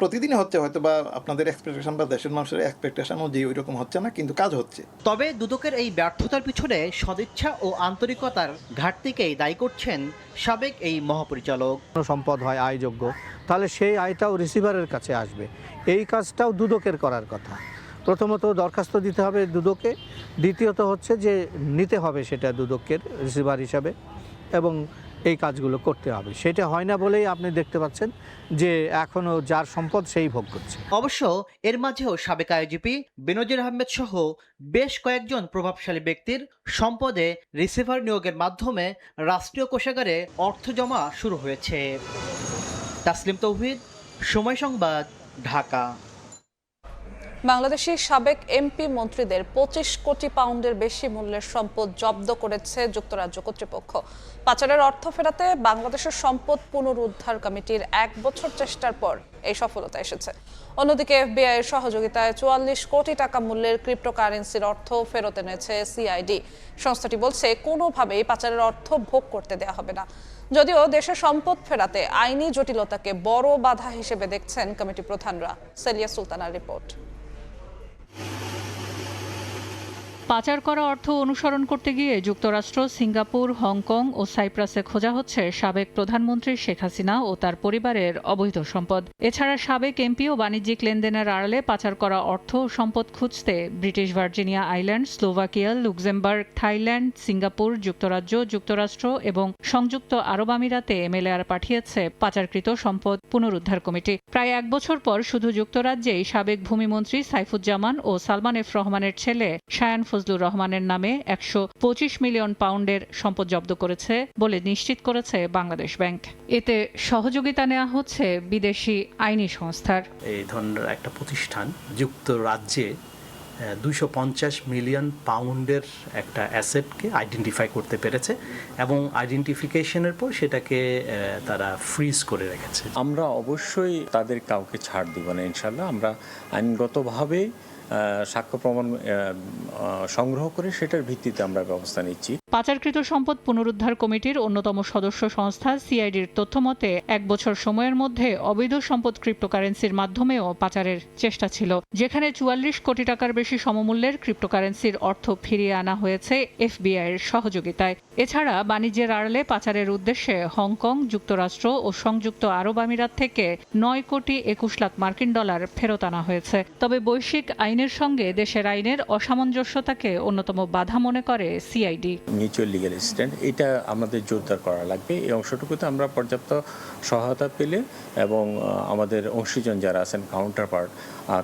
প্রতিদিনই হচ্ছে, হয়তো বা আপনাদের এক্সপেকটেশন বা দেশের মানুষের এক্সপেকটেশন অনুযায়ী ওই রকম হচ্ছে না, কিন্তু কাজ হচ্ছে। তবে দুদকের এই ব্যর্থতার পিছনে সদিচ্ছা ও আন্তরিকতার ঘাটতিকেই দায়ী করছেন সাবেক এই মহাপরিচালক। সম্পদ হয় আয়যোগ্য, তাহলে সেই আয়টাও রিসিভারের কাছে আসবে। এই কাজটাও দুদকের করার কথা। প্রথমত দরখাস্ত দিতে হবে দুদকে, দ্বিতীয়ত হচ্ছে যে নিতে হবে সেটা দুদকের রিসিভার হিসাবে, এবং এই কাজগুলো করতে হবে। সেটা হয় না বলেই আপনি দেখতে পাচ্ছেন যে এখনও যার সম্পদ সেই ভোগ করছে। অবশ্য এর মাঝেও সাবেক আইজিপি বেনজির আহমেদ সহ বেশ কয়েকজন প্রভাবশালী ব্যক্তির সম্পদে রিসিভার নিয়োগের মাধ্যমে রাষ্ট্রীয় কোষাগারে অর্থ জমা শুরু হয়েছে। তাসলিম তৌহিদ, সময় সংবাদ, ঢাকা। বাংলাদেশের সাবেক এমপি মন্ত্রীদের 25 কোটি পাউন্ডের বেশি মূল্যের সম্পদ জব্দ করেছে যুক্তরাজ্য কর্তৃপক্ষ। পাচারের অর্থ ফেরাতে বাংলাদেশের সম্পদ পুনরুদ্ধার কমিটির 1 বছর চেষ্টার পর এই সফলতা এসেছে। অন্যদিকে এফবিআই এর সহযোগিতায় 44 কোটি টাকা মূল্যের ক্রিপ্টোকারেন্সির অর্থ ফেরত এনেছে সিআইডি। সংস্থাটি বলছে কোনোভাবেই পাচারের অর্থ ভোগ করতে দেওয়া হবে না। যদিও দেশের সম্পদ ফেরাতে আইনি জটিলতাকে বড় বাধা হিসেবে দেখছেন কমিটি প্রধানরা। সেলিয়া সুলতানার রিপোর্ট। পাচার করা অর্থ অনুসরণ করতে গিয়ে যুক্তরাষ্ট্র, সিঙ্গাপুর, হংকং ও সাইপ্রাসে খোঁজা হচ্ছে সাবেক প্রধানমন্ত্রী শেখ হাসিনা ও তার পরিবারের অবৈধ সম্পদ। এছাড়া সাবেক এমপি ও বাণিজ্যিক লেনদেনের আড়ালে পাচার করা অর্থ ও সম্পদ খুঁজতে British Virginia island, Slovakia, Luxembourg, Thailand, Singapore, যুক্তরাজ্য, যুক্তরাষ্ট্র এবং সংযুক্ত আরব আমিরাতে এমএলআর পাঠিয়েছে পাচারকৃত সম্পদ পুনরুদ্ধার কমিটি। প্রায় 1 বছর পর শুধু যুক্তরাজ্যেই সাবেক ভূমিমন্ত্রী সাইফুজ্জামান ও সালমান এফ রহমানের ছেলে শায়ান ফজলুর রহমানের নামে 125 মিলিয়ন পাউন্ডের সম্পদ জব্দ করেছে বলে নিশ্চিত করেছে বাংলাদেশ ব্যাংক। এতে সহযোগিতা নেওয়া হচ্ছে বিদেশি আইনি সংস্থার। এই ধরনের একটা প্রতিষ্ঠান যুক্তরাজ্যে 250 মিলিয়ন পাউন্ডের একটা অ্যাসেটকে আইডেন্টিফাই করতে পেরেছে এবং আইডেন্টিফিকেশনের পর সেটাকে তারা ফ্রিজ করে রেখেছে। আমরা অবশ্যই তাদের কাউকে ছাড় দিব না ইনশাল্লাহ। আমরা আইনগতভাবে সাক্ষ্য প্রমাণ সংগ্রহ করে সেটার ভিত্তিতে আমরা ব্যবস্থা নিচ্ছি। পাচারকৃত সম্পদ পুনরুদ্ধার কমিটির অন্যতম সদস্য সংস্থা সিআইডির তথ্যমতে 1 বছর সময়ের মধ্যে অবৈধ সম্পদ ক্রিপ্টোকারেন্সির মাধ্যমেও পাচারের চেষ্টা ছিল, যেখানে 44 কোটি টাকার বেশি সমমূল্যের ক্রিপ্টোকারেন্সির অর্থ ফিরিয়ে আনা হয়েছে এফবিআই এর সহযোগিতায়। এছাড়া বাণিজ্যের আড়ালে পাচারের উদ্দেশ্যে হংকং, যুক্তরাষ্ট্র ও সংযুক্ত আরব আমিরাত থেকে 9 কোটি 21 লাখ মার্কিন ডলার ফেরত আনা হয়েছে। তবে বৈশ্বিক আইনের সঙ্গে দেশের আইনের অসামঞ্জস্যতাকে অন্যতম বাধা মনে করে সিআইডি। মিউচুয়াল লিগ্যাল অ্যাসিস্ট্যান্ট এটা আমাদের জোরদার করা লাগবে। এই অংশটুকুতে আমরা পর্যাপ্ত সহায়তা পেলে এবং আমাদের অংশীজন যারা আছেন কাউন্টার পার্ট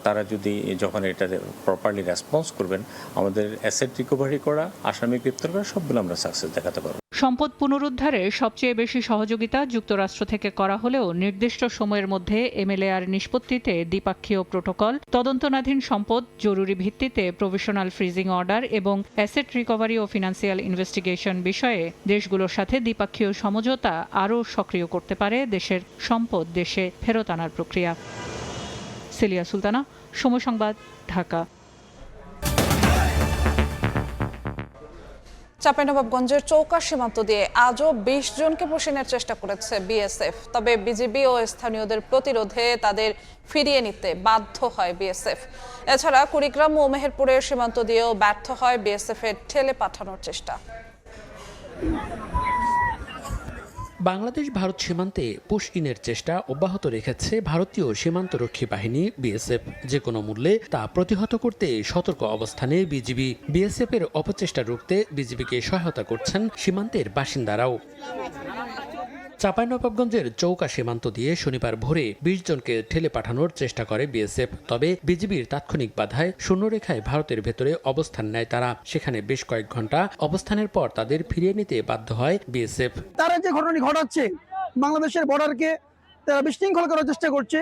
তারা যদি যখন এটা প্রপারলি রেসপন্স করবেন, আমাদের অ্যাসেট রিকভারি করা, আসামি গ্রেপ্তার করা সবগুলো আমরা সাকসেস দেখাতে পারব। সম্পদ পুনরুদ্ধারে সবচেয়ে বেশি সহযোগিতা যুক্তরাষ্ট্র থেকে করা হলেও নির্দিষ্ট সময়ের মধ্যে এমএলআর নিষ্পত্তিতে দ্বিপাক্ষীয় প্রোটোকল, তদন্তনাধীন সম্পদ জরুরি ভিত্তিতে প্রভিশনাল ফ্রিজিং অর্ডার এবং অ্যাসেট রিকভারি ও ফিনান্সিয়াল ইনভেস্টিগেশন বিষয়ে দেশগুলোর সাথে দ্বিপাক্ষীয় সমঝোতা আরও সক্রিয় করতে পারে দেশের সম্পদ দেশে ফেরত আনার প্রক্রিয়া। সেলিয়া সুলতানা, সময় সংবাদ, ঢাকা। চাঁপাইনবাবগঞ্জের চৌকা সীমান্ত দিয়ে আজও 20 জনকে বশীনের চেষ্টা করেছে বিএসএফ। তবে বিজিবি ও স্থানীয়দের প্রতিরোধে তাদের ফিরিয়ে নিতে বাধ্য হয় বিএসএফ। এছাড়া কুড়িগ্রাম ও মেহেরপুরের সীমান্ত দিয়েও ব্যর্থ হয় বিএসএফ এর ঠেলে পাঠানোর চেষ্টা। বাংলাদেশ ভারত সীমান্তে পুশ ইনের চেষ্টা অব্যাহত রেখেছে ভারতীয় সীমান্তরক্ষী বাহিনী বিএসএফ। যে কোনো মূল্যে তা প্রতিহত করতে সতর্ক অবস্থানে বিজিবি। বিএসএফ এর অপচেষ্টা রুখতে বিজিবিকে সহায়তা করছেন সীমান্তের বাসিন্দারাও। চাঁপাইনবাবগঞ্জের চৌকা সীমান্ত দিয়ে শনিবার ভোরে ২০ জনকে ঠেলে পাঠানোর চেষ্টা করে বিএসএফ। তবে বিজিবির তাৎক্ষণিক বাধায় শূন্যরেখায় ভারতের ভেতরে অবস্থান নেয় তারা। সেখানে বেশ কয়েক ঘন্টা অবস্থানের পর তাদের ফিরিয়ে নিতে বাধ্য হয় বিএসএফ। তারা যে ঘটনাটি ঘটাচ্ছে বাংলাদেশের বর্ডারকে তারা বিশৃঙ্খল করার চেষ্টা করছে,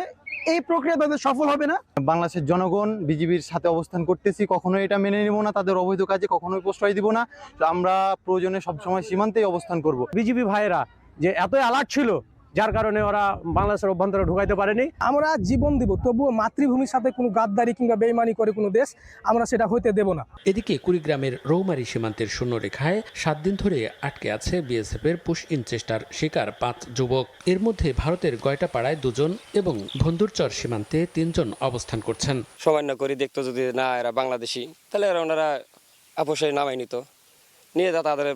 এই প্রক্রিয়া তাদের সফল হবে না। বাংলাদেশের জনগণ বিজিবির সাথে অবস্থান করতেছি, কখনোই এটা মেনে নিব না, তাদের অবৈধ কাজে কখনোই প্রশ্রয় দিব না। আমরা প্রয়োজনে সবসময় সীমান্তেই অবস্থান করব। বিজিবি ভাইয়েরা যে এত অ্যালার্ট ছিল, যার কারণে ওরা বাংলাদেশের অভ্যন্তরে ঢুকাইতে পারেনি। আমরা জীবন দিব, তবুও মাতৃভূমির সাথে কোনো গাদ্দারি কিংবা বেইমানি করে কোনো দেশ আমরা সেটা হইতে দেব না। এদিকে কুড়িগ্রামের রৌমারী সীমান্তের শূন্যরেখায় 7 দিন ধরে আটকে আছে বিএসএফ এর পুশ ইন চেষ্টার শিকার 5 যুবক। এর মধ্যে ভারতের গয়টাপাড়ায় 2 জন এবং ভন্দুরচর সীমান্তে 3 জন অবস্থান করছেন। সমন্য করে দেখতো যদি না এরা বাংলাদেশি, তাহলে ওনারা আপোষে নামাই নিত, নিয়ে তাদের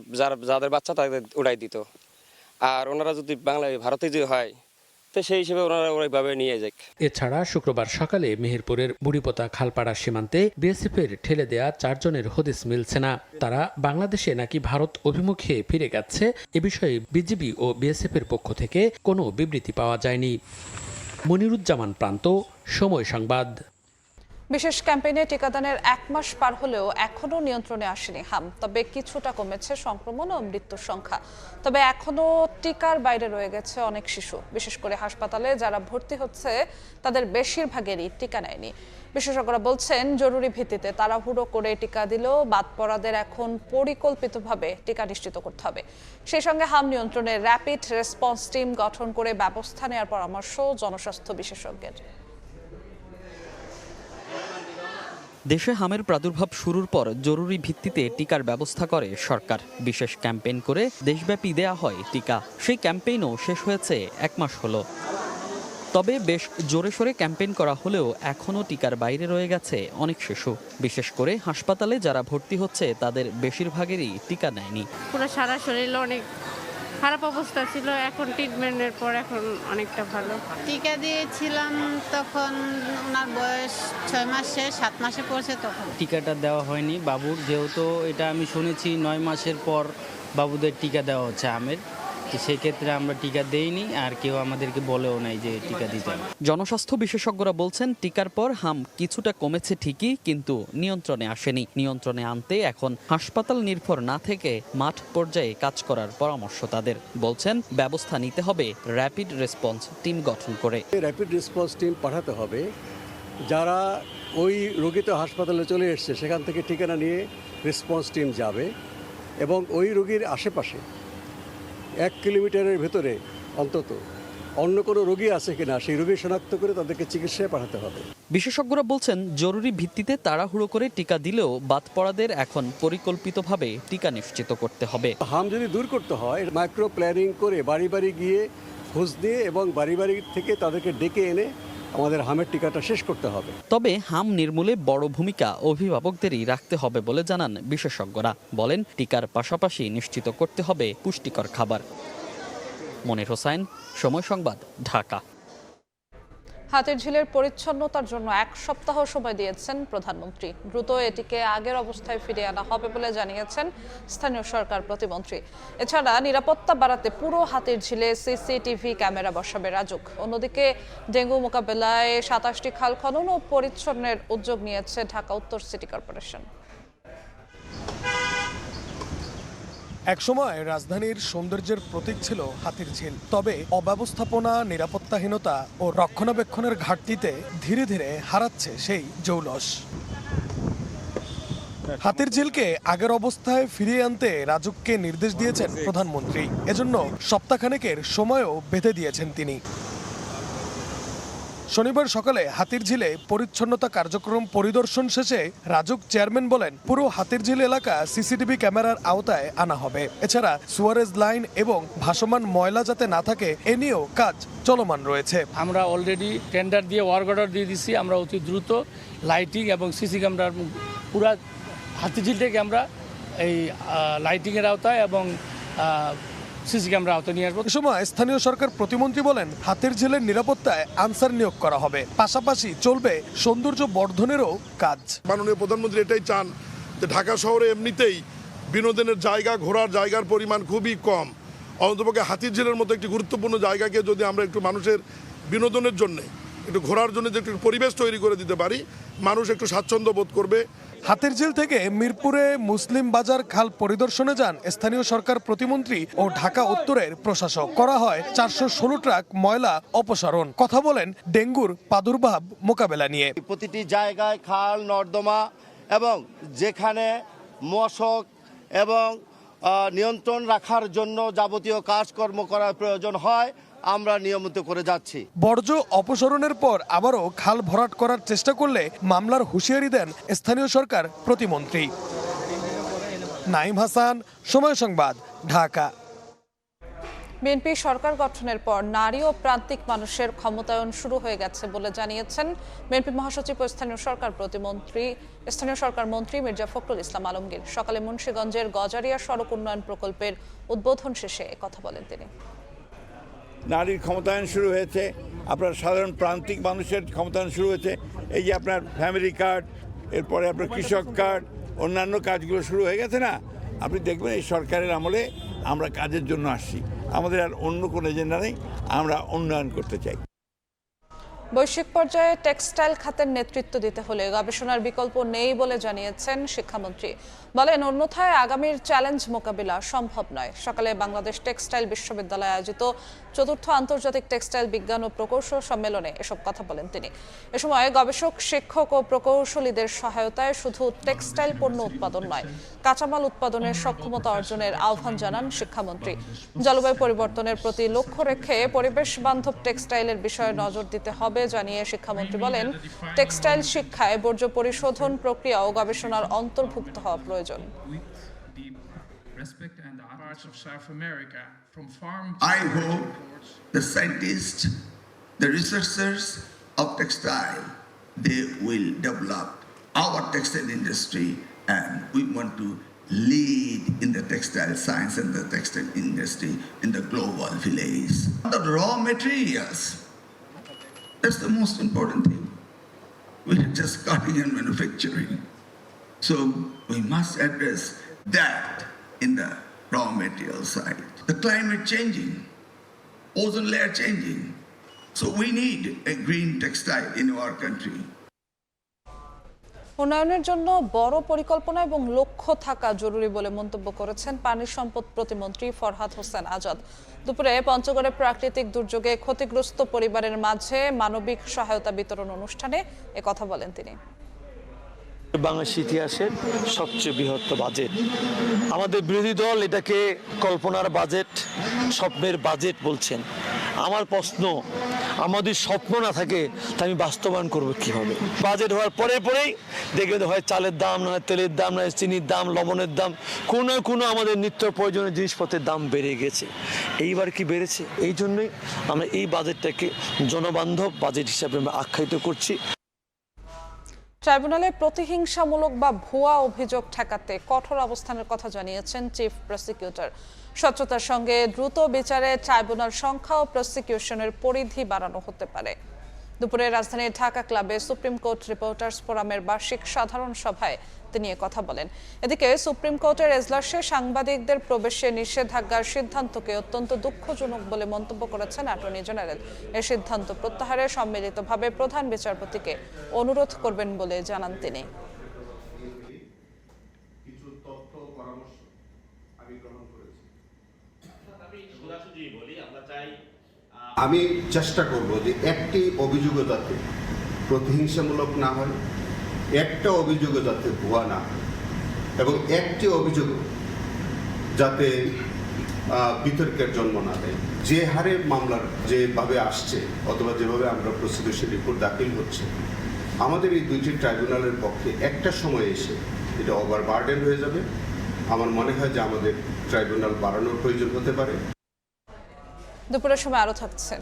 যাদের বাচ্চা তাদের উড়াই দিত। আর ওনারা যদি ভারতে যদি হয় তো সেই হিসেবে ওনারা ওইভাবে নিয়ে যায়। এছাড়া শুক্রবার সকালে মেহেরপুরের বুড়িপোতা খালপাড়া সীমান্তে বিএসএফ এর ঠেলে দেয়া 4 জনের হদিস মিলছে না। তারা বাংলাদেশে নাকি ভারত অভিমুখে ফিরে গেছে, এ বিষয়ে বিজিবি ও বিএসএফ এর পক্ষ থেকে কোনো বিবৃতি পাওয়া যায়নি। মনিরুজ্জামান প্রান্ত, সময় সংবাদ। বিশেষ ক্যাম্পেইনে টিকাদানের 1 মাস পার হলেও এখনো নিয়ন্ত্রণে আসেনি হাম। তবে কিছুটা কমেছে সংক্রমণ ও মৃত্যুর সংখ্যা। তবে এখনো টিকার বাইরে রয়ে গেছে অনেক শিশু। বিশেষ করে হাসপাতালে যারা ভর্তি হচ্ছে তাদের বেশিরভাগেরই টিকা নেয়নি। বিশেষজ্ঞরা বলছেন জরুরি ভিত্তিতে তাড়াহুড়ো করে টিকা দিলেও বাদ পড়াদের এখন পরিকল্পিতভাবে টিকা নিশ্চিত করতে হবে। সেই সঙ্গে হাম নিয়ন্ত্রণে র্যাপিড রেসপন্স টিম গঠন করে ব্যবস্থা নেওয়ার পরামর্শ জনস্বাস্থ্য বিশেষজ্ঞের। দেশে হামের প্রাদুর্ভাব শুরুর পর জরুরি ভিত্তিতে টিকার ব্যবস্থা করে সরকার। বিশেষ ক্যাম্পেইন করে দেশব্যাপী দেয়া হয় টিকা। সেই ক্যাম্পেইনও শেষ হয়েছে 1 মাস হলো। তবে বেশ জোরে সোরে ক্যাম্পেইন করা হলেও এখনও টিকার বাইরে রয়ে গেছে অনেক শিশু। বিশেষ করে হাসপাতালে যারা ভর্তি হচ্ছে তাদের বেশিরভাগেরই টিকা নেয়নি। পুরো সারা শরীরে অনেক খারাপ অবস্থা ছিল, এখন ট্রিটমেন্টের পর এখন অনেকটা ভালো। টিকা দিয়েছিলাম তখন ওনার বয়স 6 মাসে 7 মাসে পড়ছে তখন। টিকাটা দেওয়া হয়নি বাবুর, যেহেতু এটা আমি শুনেছি 9 মাসের পর বাবুদের টিকা দেওয়া হচ্ছে আমের। সেক্ষেত্রে আমরা টিকা দেইনি, আর কেউ আমাদেরকে বলেও নাই যে টিকা দিতে। জনস্বাস্থ্য বিশেষজ্ঞরা বলছেন টিকার পর হাম কিছুটা কমেছে ঠিকই, কিন্তু নিয়ন্ত্রণে আসেনি। নিয়ন্ত্রণে আনতে এখন হাসপাতাল নির্ভর না থেকে মাঠ পর্যায়ে কাজ করার পরামর্শ তাদের। বলছেন ব্যবস্থা নিতে হবে র্যাপিড রেসপন্স টিম গঠন করে। র্যাপিড রেসপন্স টিম পাঠাতে হবে, যারা ওই রোগী তো হাসপাতালে চলে এসছে সেখান থেকে ঠিকানা নিয়ে রেসপন্স টিম যাবে এবং ওই রোগীর আশেপাশে 1 কিলোমিটারের ভেতরে অন্তত অন্য কোনো রোগী আছে কিনা সেই রোগী শনাক্ত করে তাদেরকে চিকিৎসায় পাঠাতে হবে। বিশেষজ্ঞরা বলছেন জরুরি ভিত্তিতে তাড়াহুড়ো করে টিকা দিলেও বাদ পড়াদের এখন পরিকল্পিতভাবে টিকা নিশ্চিত করতে হবে। হাম যদি দূর করতে হয় মাইক্রো প্ল্যানিং করে বাড়ি বাড়ি গিয়ে খোঁজ দিয়ে এবং বাড়ি বাড়ি থেকে তাদেরকে ডেকে এনে আমাদের হামের টিকাটা শেষ করতে হবে। তবে হাম নির্মূলে বড় ভূমিকা অভিভাবকদেরই রাখতে হবে বলে জানান বিশেষজ্ঞরা। বলেন টিকার পাশাপাশি নিশ্চিত করতে হবে পুষ্টিকর খাবার। মনির হোসাইন, সময় সংবাদ, ঢাকা। হাতিরঝিলের পরিচ্ছন্নতার জন্য 1 সপ্তাহ সময় দিয়েছেন প্রধানমন্ত্রী। দ্রুত এটিকে আগের অবস্থায় ফিরিয়ে আনা হবে বলে জানিয়েছেন স্থানীয় সরকার প্রতিমন্ত্রী। এছাড়া নিরাপত্তা বাড়াতে পুরো হাতিরঝিলে সিসিটিভি ক্যামেরা বসাবে রাজুক। অন্যদিকে ডেঙ্গু মোকাবেলায় 27টি খাল খনন ও পরিচ্ছন্নের উদ্যোগ নিয়েছে ঢাকা উত্তর সিটি কর্পোরেশন। একসময় রাজধানীর সৌন্দর্যের প্রতীক ছিল হাতিরঝিল। তবে অব্যবস্থাপনা, নিরাপত্তাহীনতা ও রক্ষণাবেক্ষণের ঘাটতিতে ধীরে ধীরে হারাচ্ছে সেই জৌলস। হাতিরঝিলকে আগের অবস্থায় ফিরিয়ে আনতে রাজুককে নির্দেশ দিয়েছেন প্রধানমন্ত্রী। এজন্য সপ্তাহখানেকের সময়ও বেঁধে দিয়েছেন তিনি। শনিবার সকালে হাতিরঝিলে পরিচ্ছন্নতা কার্যক্রম পরিদর্শন শেষে রাজুক চেয়ারম্যান বলেন, পুরো হাতিরঝিল এলাকা সিসিটিভি ক্যামেরার আওতায় আনা হবে। এছাড়া সুয়ারেজ লাইন এবং ভাসমান ময়লা যাতে না থাকে এ নিয়েও কাজ চলমান রয়েছে। আমরা অলরেডি টেন্ডার দিয়ে ওয়ার্ক অর্ডার দিয়ে দিচ্ছি। আমরা অতি দ্রুত লাইটিং এবং সিসি ক্যামেরার পুরা হাতিরঝিলটাকে আমরা এই লাইটিংয়ের আওতায় এবং সিসি ক্যামেরা আওতায় নিয়ে আসবো। এ সময় স্থানীয় সরকার প্রতিমন্ত্রী বলেন, হাতিরঝিলের নিরাপত্তায় আনসার নিয়োগ করা হবে, পাশাপাশি চলবে সৌন্দর্য বর্ধনেরও কাজ। মাননীয় প্রধানমন্ত্রী এটাই চান যে ঢাকা শহরে এমনিতেই বিনোদনের জায়গা, ঘোরার জায়গার পরিমাণ খুবই কম। অন্ততপক্ষে হাতিরঝিলের মতো একটি গুরুত্বপূর্ণ জায়গাকে যদি আমরা একটু মানুষের বিনোদনের জন্যে, একটু ঘোরার জন্য যে একটু পরিবেশ তৈরি করে দিতে পারি, মানুষ একটু স্বাচ্ছন্দ্য বোধ করবে। হাতিরঝিল থেকে মিরপুরে মুসলিম বাজার খাল পরিদর্শনে যান স্থানীয় সরকার প্রতিমন্ত্রী ও ঢাকা উত্তরের প্রশাসক। করা হয় 416 ট্রাক ময়লা অপসারণ। কথা বলেন ডেঙ্গুর প্রাদুর্ভাব মোকাবেলা নিয়ে। প্রতিটি জায়গায় খাল নর্দমা এবং যেখানে মশক এবং নিয়ন্ত্রণ রাখার জন্য যাবতীয় কাজকর্ম করার প্রয়োজন হয় আমরা নিয়মিত করে যাচ্ছি। বর্জ্য অপসারণের পর আবারও খাল ভরাট করার চেষ্টা করলে মামলার হুঁশিয়ারি দেন স্থানীয় সরকার প্রতিমন্ত্রী। নাইম হাসান, সময় সংবাদ, ঢাকা। বিএনপি সরকার গঠনের পর নারী ও প্রান্তিক মানুষের ক্ষমতায়ন শুরু হয়ে গেছে বলে জানিয়েছেন বিএনপি মহাসচিব ও স্থানীয় সরকার মন্ত্রী মির্জা ফখরুল ইসলাম আলমগীর। সকালে মুন্সিগঞ্জের গজারিয়া সড়ক উন্নয়ন প্রকল্পের উদ্বোধন শেষে কথা বলেন তিনি। নারীর ক্ষমতায়ন শুরু হয়েছে, আপনার সাধারণ প্রান্তিক মানুষের ক্ষমতায়ন শুরু হয়েছে। এই যে আপনার ফ্যামিলি কার্ড, এরপরে আপনার কৃষক কার্ড, অন্যান্য কাজগুলো শুরু হয়ে গেছে না, আপনি দেখবেন এই সরকারের আমলে আমরা কাজের জন্য আসছি, আমাদের আর অন্য কোনো এজেন্ডা নেই, আমরা উন্নয়ন করতে চাই। বৈশ্বিক পর্যায়ে টেক্সটাইল খাতের নেতৃত্ব দিতে হলে গবেষণার বিকল্প নেই বলে জানিয়েছেন শিক্ষামন্ত্রী। বলেন, অন্যথায় আগামীর চ্যালেঞ্জ মোকাবিলা সম্ভব নয়। সকালে বাংলাদেশ টেক্সটাইল বিশ্ববিদ্যালয়ে আয়োজিত ৪র্থ আন্তর্জাতিক টেক্সটাইল বিজ্ঞান ও প্রকৌশল সম্মেলনে এসব কথা বলেন তিনি। এ সময় গবেষক, শিক্ষক ও প্রকৌশলীদের সহায়তায় শুধু টেক্সটাইল পণ্য উৎপাদন নয়, কাঁচামাল উৎপাদনের সক্ষমতা অর্জনের আহ্বান জানান শিক্ষামন্ত্রী। জলবায়ু পরিবর্তনের প্রতি লক্ষ্য রেখে পরিবেশ বান্ধব টেক্সটাইলের বিষয়ে নজর দিতে হবে জানিয়ে শিক্ষামন্ত্রী বলেন, টেক্সটাইল শিক্ষায় বর্জ্য পরিশোধন প্রক্রিয়া ও গবেষণার অন্তর্ভুক্ত হওয়া প্রয়োজন। I hope the scientists, the researchers of textile, they will develop our textile industry, and we want to lead in the textile science and the textile industry in the global village. The raw materials, that's the most important thing. We're just cutting and manufacturing. So we must address that in the raw material side. The climate changing, ozone layer changing. So we need a green textile in our country. উন্নয়নের জন্য বড় পরিকল্পনা এবং লক্ষ্য থাকা জরুরি বলে মন্তব্য করেছেন পানি সম্পদ প্রতিমন্ত্রী ফরহাদ হোসেন আজাদ। দুপুরে পঞ্চগড়ে প্রাকৃতিক দুর্যোগে ক্ষতিগ্রস্ত পরিবারের মাঝে মানবিক সহায়তা বিতরণ অনুষ্ঠানে একথা বলেন তিনি। বাংলাদেশ ইতিহাসের সবচেয়ে বৃহত্তর বাজেট। আমাদের বিরোধী দল এটাকে কল্পনার বাজেট, স্বপ্নের বাজেট বলছেন। আমার প্রশ্ন, আমাদের স্বপ্ন না থাকে তা আমি বাস্তবায়ন করবো কিভাবে? বাজেট হওয়ার পরেই দেখবেন হয় চালের দাম, না তেলের দাম, না চিনির দাম, লবণের দাম, কোনো আমাদের নিত্য প্রয়োজনীয় জিনিসপত্রের দাম বেড়ে গেছে। এইবার কি বেড়েছে? এই জন্যই আমরা এই বাজেটটাকে জনবান্ধব বাজেট হিসাবে আমরা আখ্যায়িত করছি। ট্রাইব্যুনালে প্রতিহিংসামূলক বা ভুয়া অভিযোগ ঠেকাতে কঠোর অবস্থানের কথা জানিয়েছেন চিফ প্রসিকিউটর। স্বচ্ছতার সঙ্গে দ্রুত বিচারে ট্রাইব্যুনাল সংখ্যা ও প্রসিকিউশনের পরিধি বাড়ানো হতে পারে। দুপুরে রাজধানীর ঢাকা ক্লাবে সুপ্রিম কোর্ট রিপোর্টার্স ফোরামের বার্ষিক সাধারণ সভায় তিনি কথা বলেন। এদিকে সুপ্রিম কোর্টের এজলাসে সাংবাদিকদের প্রবেশে নিষেধাজ্ঞার সিদ্ধান্তকে অত্যন্ত দুঃখজনক বলে মন্তব্য করেছেন অ্যাটর্নি জেনারেল। এ সিদ্ধান্ত প্রত্যাহারে সম্মিলিতভাবে প্রধান বিচারপতিকে অনুরোধ করবেন বলে জানান তিনি। আমি চেষ্টা করব যে একটি অভিযোগ যাতে প্রতিহিংসামূলক না হয়, একটা অভিযোগ যাতে ভুয়া না হয়, এবং একটি অভিযোগ যাতে বিতর্কের জন্ম না দেয়। যে হারে মামলার যেভাবে আসছে অথবা যেভাবে আমরা প্রসিকিউশন রিপোর্ট দাখিল হচ্ছে, আমাদের এই দুইটি ট্রাইব্যুনালের পক্ষে একটা সময় এসে এটা ওভারবার্ডেন হয়ে যাবে। আমার মনে হয় যে আমাদের ট্রাইব্যুনাল বাড়ানোর প্রয়োজন হতে পারে। দুপুরের সময় আরো থাকছে।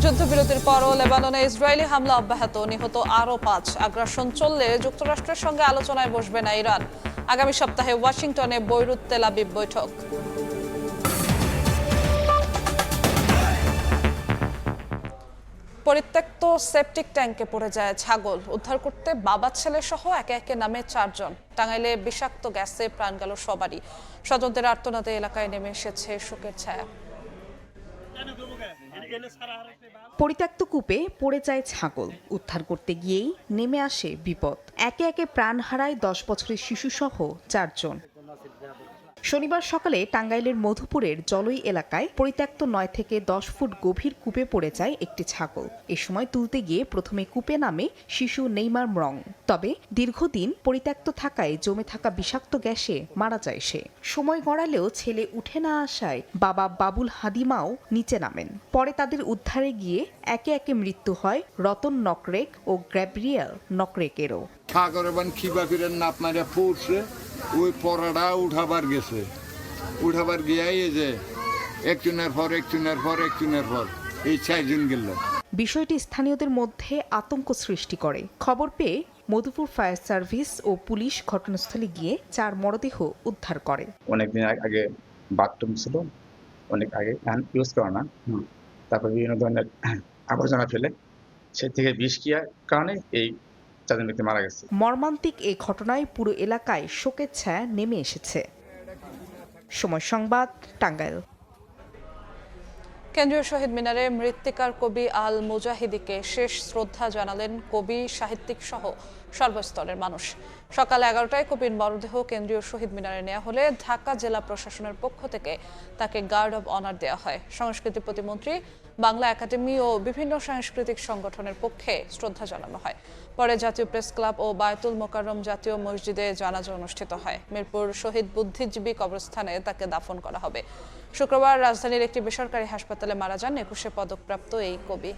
যুদ্ধবিরতির পরও লেবাননে ইসরায়েলি হামলা অব্যাহত, নিহত আরও 5। আগ্রাসন চললে যুক্তরাষ্ট্রের সঙ্গে আলোচনায় বসবে না ইরান। আগামী সপ্তাহে ওয়াশিংটনে বৈরুত তেল আবিব বৈঠক। পরিত্যক্ত সেপটিক ট্যাঙ্কে পড়ে যায় ছাগল, উদ্ধার করতে বাবা ছেলে সহ একে একে নামে 4 জন। টাঙ্গাইলে বিষাক্ত গ্যাসে প্রাণ গেল সবারই। স্বজনদের আর্তনাদে এলাকায় নেমে এসেছে শোকের ছায়া। পরিত্যক্ত কূপে পড়ে যায় ছাগল, উদ্ধার করতে গিয়েই নেমে আসে বিপদ। একে একে প্রাণ হারায় 10 বছরের শিশুসহ 4 জন। শনিবার সকালে টাঙ্গাইলের মধুপুরের জলই এলাকায় পরিত্যক্ত 9 থেকে 10 ফুট গভীর কূপে পড়ে যায় একটি ছাগল। এ সময় তুলতে গিয়ে প্রথমে কূপে নামে শিশু নেইমার মরং। তবে দীর্ঘদিন পরিত্যক্ত থাকায় জমে থাকা বিষাক্ত গ্যাসে মারা যায় সে। সময় গড়ালেও ছেলে উঠে না আসায় বাবা বাবুল হাদিমাও নিচে নামেন। পরে তাদের উদ্ধারে গিয়ে একে একে মৃত্যু হয় রতন নকরেক ও গ্যাব্রিয়েল নকরেকেরও। সাগরে বান খিবা করে নাপ মারা পড়ছে, ওই পড়াটা উঠাবার গেছে। উঠাবার গিয়ে এই যে একজনের পর এই 4 জন গেল। বিষয়টি স্থানীয়দের মধ্যে আতঙ্ক সৃষ্টি করে। খবর পেয়ে মধুপুর ফায়ার সার্ভিস ও পুলিশ ঘটনাস্থলে গিয়ে 4 মরদেহ উদ্ধার করে। অনেকদিন আগে বাথরুম ছিল, অনেক আগে ইউজ করা না, তারপর বিভিন্ন ধরনের আবর্জনা ফেলে সে থেকে বিষ কিয়ার কারণে এই 4 জন ব্যক্তি মারা গেছে। মর্মান্তিক এই ঘটনায় পুরো এলাকায় শোকের ছায়া নেমে এসেছে। সময় সংবাদ, টাঙ্গাইল। কেন্দ্রীয় শহীদ মিনারে মৃত্তিকার কবি আল মুজাহিদিকে শেষ শ্রদ্ধা জানালেন কবি, সাহিত্যিক সহ সর্বস্তরের মানুষ। সকাল 11টায় কবির মরদেহ কেন্দ্রীয় শহীদ মিনারে নেওয়া হলে ঢাকা জেলা প্রশাসনের পক্ষ থেকে তাকে গার্ড অব অনার দেওয়া হয়। সংস্কৃতি প্রতিমন্ত্রী, বাংলা একাডেমি ও বিভিন্ন সাংস্কৃতিক সংগঠনের পক্ষে শ্রদ্ধা জানানো হয়। পরে জাতীয় প্রেস ক্লাব ও বায়তুল মোকাররম জাতীয় মসজিদে জানাজা অনুষ্ঠিত হয়। মিরপুর শহীদ বুদ্ধিজীবী কবরস্থানে তাকে দাফন করা হবে। শুক্রবার রাজধানীর একটি বেসরকারি হাসপাতালে মারা যান 21 পদকপ্রাপ্ত এই কবি।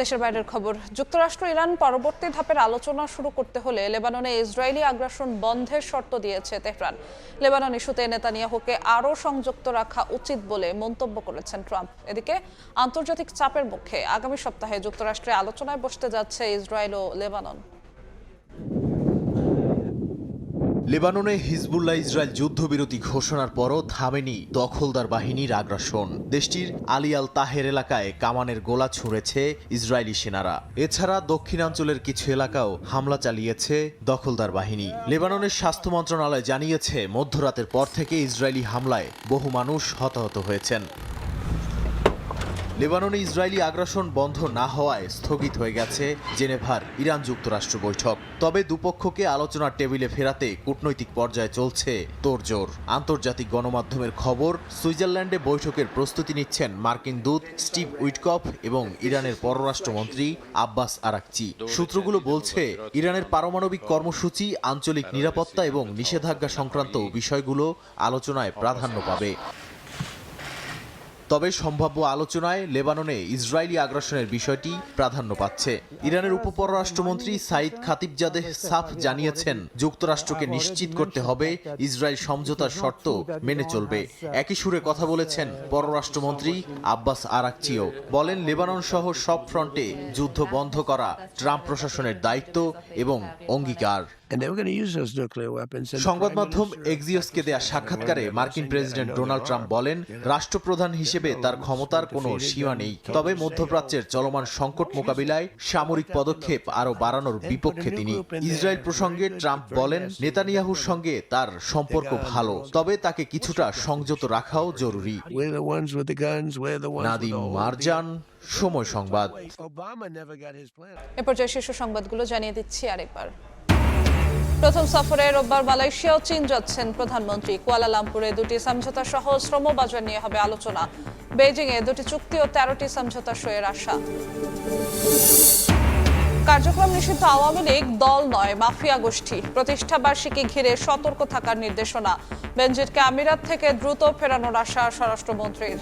দেশের বাইরের খবর। যুক্তরাষ্ট্র ইরান পরবর্তী ধাপের আলোচনা শুরু করতে হলে লেবাননে ইসরায়েলি আগ্রাসন বন্ধের শর্ত দিয়েছে তেহরান। লেবানন ইস্যুতে নেতানিয়াহুকে আরও সংযুক্ত রাখা উচিত বলে মন্তব্য করেছেন ট্রাম্প। এদিকে আন্তর্জাতিক চাপের মুখে আগামী সপ্তাহে যুক্তরাষ্ট্রে আলোচনায় বসতে যাচ্ছে ইসরায়েল ও লেবানন। লেবাননে হিজবুল্লাহ ইসরায়েল যুদ্ধবিরতি ঘোষণার পরও থামেনি দখলদার বাহিনীর আগ্রাসন। দেশটির আলী আল তাহের এলাকায় কামানের গোলা ছুঁড়েছে ইসরায়েলি সেনারা। এছাড়া দক্ষিণাঞ্চলের কিছু এলাকাও হামলা চালিয়েছে দখলদার বাহিনী। লেবাননের স্বাস্থ্য মন্ত্রণালয় জানিয়েছে মধ্যরাতের পর থেকে ইসরায়েলি হামলায় বহু মানুষ হতাহত হয়েছেন। লেবাননে ইসরায়েলি আগ্রাসন বন্ধ না হওয়ায় স্থগিত হয়ে গেছে জেনেভার ইরান যুক্তরাষ্ট্র বৈঠক। তবে দুপক্ষকে আলোচনার টেবিলে ফেরাতে কূটনৈতিক পর্যায়ে চলছে তোড়জোড়। আন্তর্জাতিক গণমাধ্যমের খবর, সুইজারল্যান্ডে বৈঠকের প্রস্তুতি নিচ্ছেন মার্কিন দূত স্টিভ উইটকফ এবং ইরানের পররাষ্ট্রমন্ত্রী আব্বাস আরাকচি। সূত্রগুলো বলছে, ইরানের পারমাণবিক কর্মসূচি, আঞ্চলিক নিরাপত্তা এবং নিষেধাজ্ঞা সংক্রান্ত বিষয়গুলো আলোচনায় প্রাধান্য পাবে। তবে সম্ভাব্য আলোচনায় লেবাননে ইসরায়েলি আগ্রাসনের বিষয়টি প্রাধান্য পাচ্ছে। ইরানের উপপররাষ্ট্রমন্ত্রী সাইদ খাতিবজাদেহ সাফ জানিয়েছেন, যুক্তরাষ্ট্রকে নিশ্চিত করতে হবে ইসরায়েল সমঝোতার শর্ত মেনে চলবে। একই সুরে কথা বলেছেন পররাষ্ট্রমন্ত্রী আব্বাস আরাকচিও। বলেন, লেবানন সহ সব ফ্রন্টে যুদ্ধ বন্ধ করা ট্রাম্প প্রশাসনের দায়িত্ব এবং অঙ্গীকার। সংবাদ মাধ্যম এক্সিওসকে দেয়া সাক্ষাৎকারে মার্কিন প্রেসিডেন্ট ডোনাল্ড ট্রাম্প বলেন, রাষ্ট্রপ্রধান হিসেবে তার ক্ষমতার কোনো সীমা নেই। তবে মধ্যপ্রাচ্যের চলমান সংকট মোকাবিলায় সামরিক পদক্ষেপ আরও বাড়ানোর বিপক্ষে তিনি। ইসরায়েল প্রসঙ্গে ট্রাম্প বলেন, নেতানিয়াহুর সঙ্গে তার সম্পর্ক ভালো, তবে তাকে কিছুটা সংযত রাখাও জরুরি। নাদিম মারজান, সময় সংবাদ। এ পর্যায়ে শীর্ষ সংবাদগুলো জানিয়ে দিচ্ছি আরেকবার। প্রথম সফরে রোববার মালয়েশিয়া ও চীন যাচ্ছেন প্রধানমন্ত্রী। কুয়ালালামপুরে 2টি সমঝোতা সহ শ্রম বাজার নিয়ে হবে আলোচনা। বেইজিংয়ে 2টি চুক্তি ও 13টি সমঝোতা সইয়ের আশা। কার্যক্রম নিষিদ্ধ আওয়ামী লীগ দল নয়, মাফিয়া গোষ্ঠী। প্রতিষ্ঠা বার্ষিকী ঘিরে সতর্ক থাকার নির্দেশনা। বেনজিরকে আমিরাত থেকে দ্রুত ফেরানোর আশা স্বরাষ্ট্রমন্ত্রীর।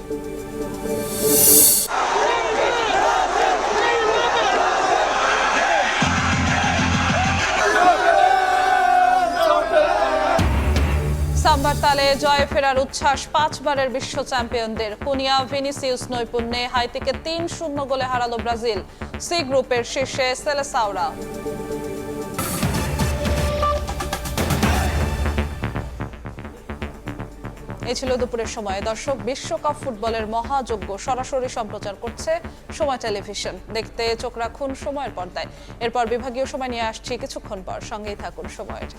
সাম্বার তালে জয় ফেরার উচ্ছ্বাস 5 বারের বিশ্ব চ্যাম্পিয়নদের। কুনিয়া ভিনিসিউস নৈপুণ্যে হাইতিকে 3-0 গোলে হারালো ব্রাজিল। সি গ্রুপের শীর্ষে সেলেসাওরা। এই ছিল দুপুরের সময়। দর্শক, বিশ্বকাপ ফুটবলের মহাযজ্ঞ সরাসরি সম্প্রচার করছে সময় টেলিভিশন। দেখতে চোখ রাখুন সময়ের পর্দায়। এরপর বিভাগীয় সময় নিয়ে আসছি কিছুক্ষণ পর। সঙ্গেই থাকুন সময়ের।